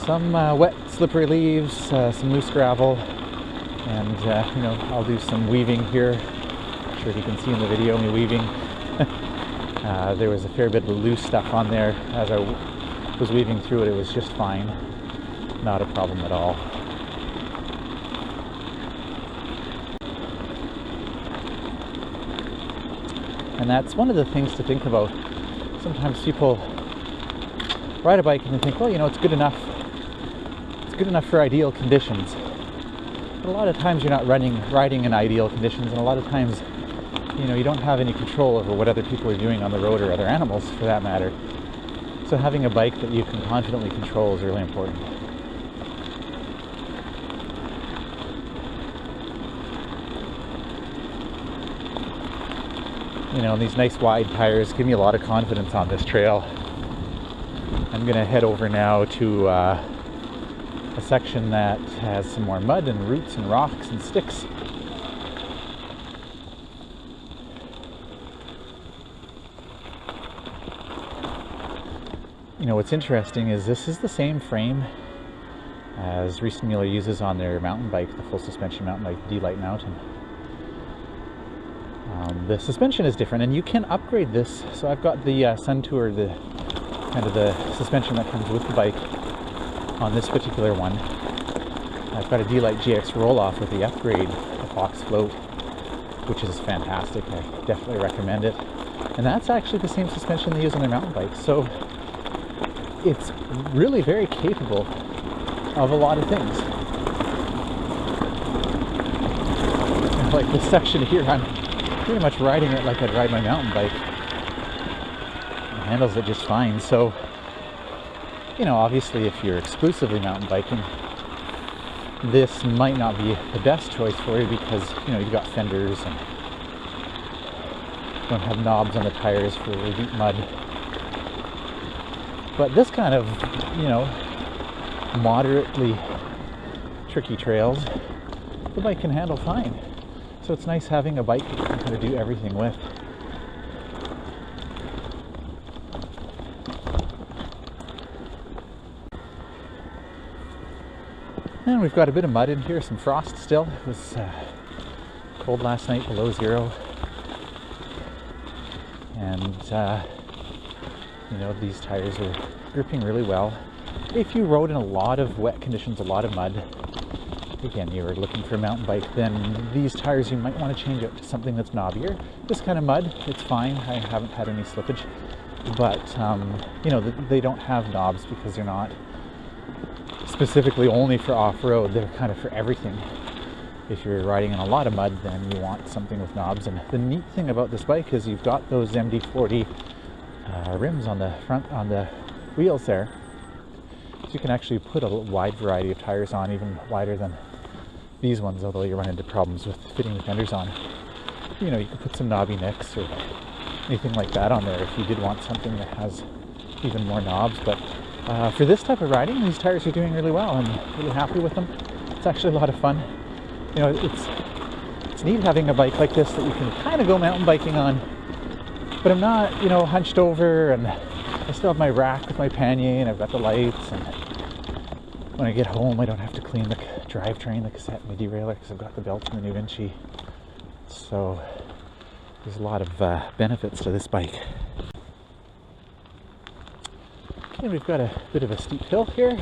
some wet, slippery leaves, some loose gravel, and I'll do some weaving here. Not sure if you can see in the video me weaving. There was a fair bit of loose stuff on there. As I was weaving through it, it was just fine. Not a problem at all. And that's one of the things to think about. Sometimes people ride a bike and they think, well, it's good enough. It's good enough for ideal conditions. But a lot of times you're not riding in ideal conditions, and a lot of times, you don't have any control over what other people are doing on the road, or other animals for that matter. So having a bike that you can confidently control is really important. And these nice wide tires give me a lot of confidence on this trail. I'm going to head over now to a section that has some more mud and roots and rocks and sticks. What's interesting is this is the same frame as Riese Muller uses on their mountain bike, the full suspension mountain bike, Delite Mountain. The suspension is different, and you can upgrade this. So I've got the Sun Tour, the suspension that comes with the bike on this particular one. I've got a Delite GX roll-off with the upgrade, the Fox Float, which is fantastic. I definitely recommend it. And that's actually the same suspension they use on their mountain bikes. So it's really very capable of a lot of things. And like this section here, I'm pretty much riding it like I'd ride my mountain bike. It handles it just fine. So, obviously if you're exclusively mountain biking, this might not be the best choice for you because, you've got fenders and don't have knobs on the tires for really deep mud. But this kind of, moderately tricky trails, the bike can handle fine. So it's nice having a bike that you can kind of do everything with. And we've got a bit of mud in here, some frost still. It was cold last night, below zero. And these tires are gripping really well. If you rode in a lot of wet conditions, a lot of mud, again, you were looking for a mountain bike, then these tires you might want to change out to something that's knobbier. This kind of mud, it's fine. I haven't had any slippage. But, they don't have knobs because they're not specifically only for off-road. They're kind of for everything. If you're riding in a lot of mud, then you want something with knobs. And the neat thing about this bike is you've got those MD40 rims on the front, on the wheels there. So you can actually put a wide variety of tires on, even wider than these ones, although you run into problems with fitting the fenders on. You could put some knobby nicks or anything like that on there if you did want something that has even more knobs. But for this type of riding, these tires are doing really well. I'm really happy with them. It's actually a lot of fun. It's neat having a bike like this that you can kind of go mountain biking on, but I'm not, hunched over, and I still have my rack with my pannier, and I've got the lights, and when I get home I don't have to clean the drivetrain, the cassette and the derailleur, because I've got the belt from the Nuvinci. So there's a lot of benefits to this bike. Okay, we've got a bit of a steep hill here.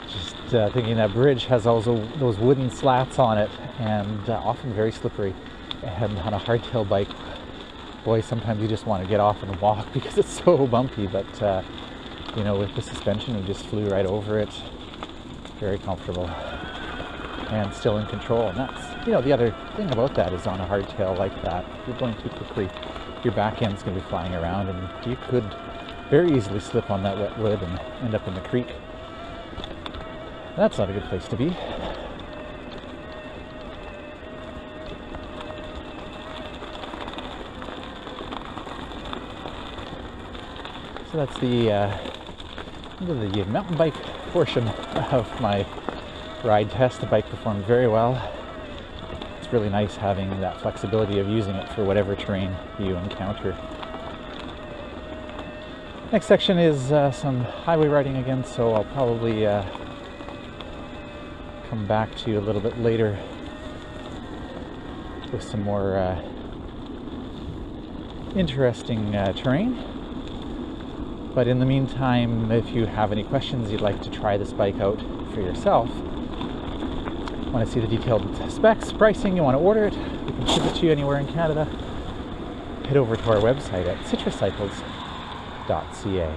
Just thinking that bridge has also those wooden slats on it, and often very slippery. And on a hardtail bike, boy, sometimes you just want to get off and walk because it's so bumpy. But you know, with the suspension, we just flew right over it. Very comfortable and still in control. And that's, you know, the other thing about that is on a hardtail like that, if you're going too quickly, your back end's going to be flying around, and you could very easily slip on that wet wood and end up in the creek. That's not a good place to be. So that's the mountain bike portion of my ride test. The bike performed very well. It's really nice having that flexibility of using it for whatever terrain you encounter. Next section is some highway riding again, so I'll probably come back to you a little bit later with some more interesting terrain. But in the meantime, if you have any questions, you'd like to try this bike out for yourself, want to see the detailed specs, pricing, you want to order it, we can ship it to you anywhere in Canada, head over to our website at citruscycles.ca.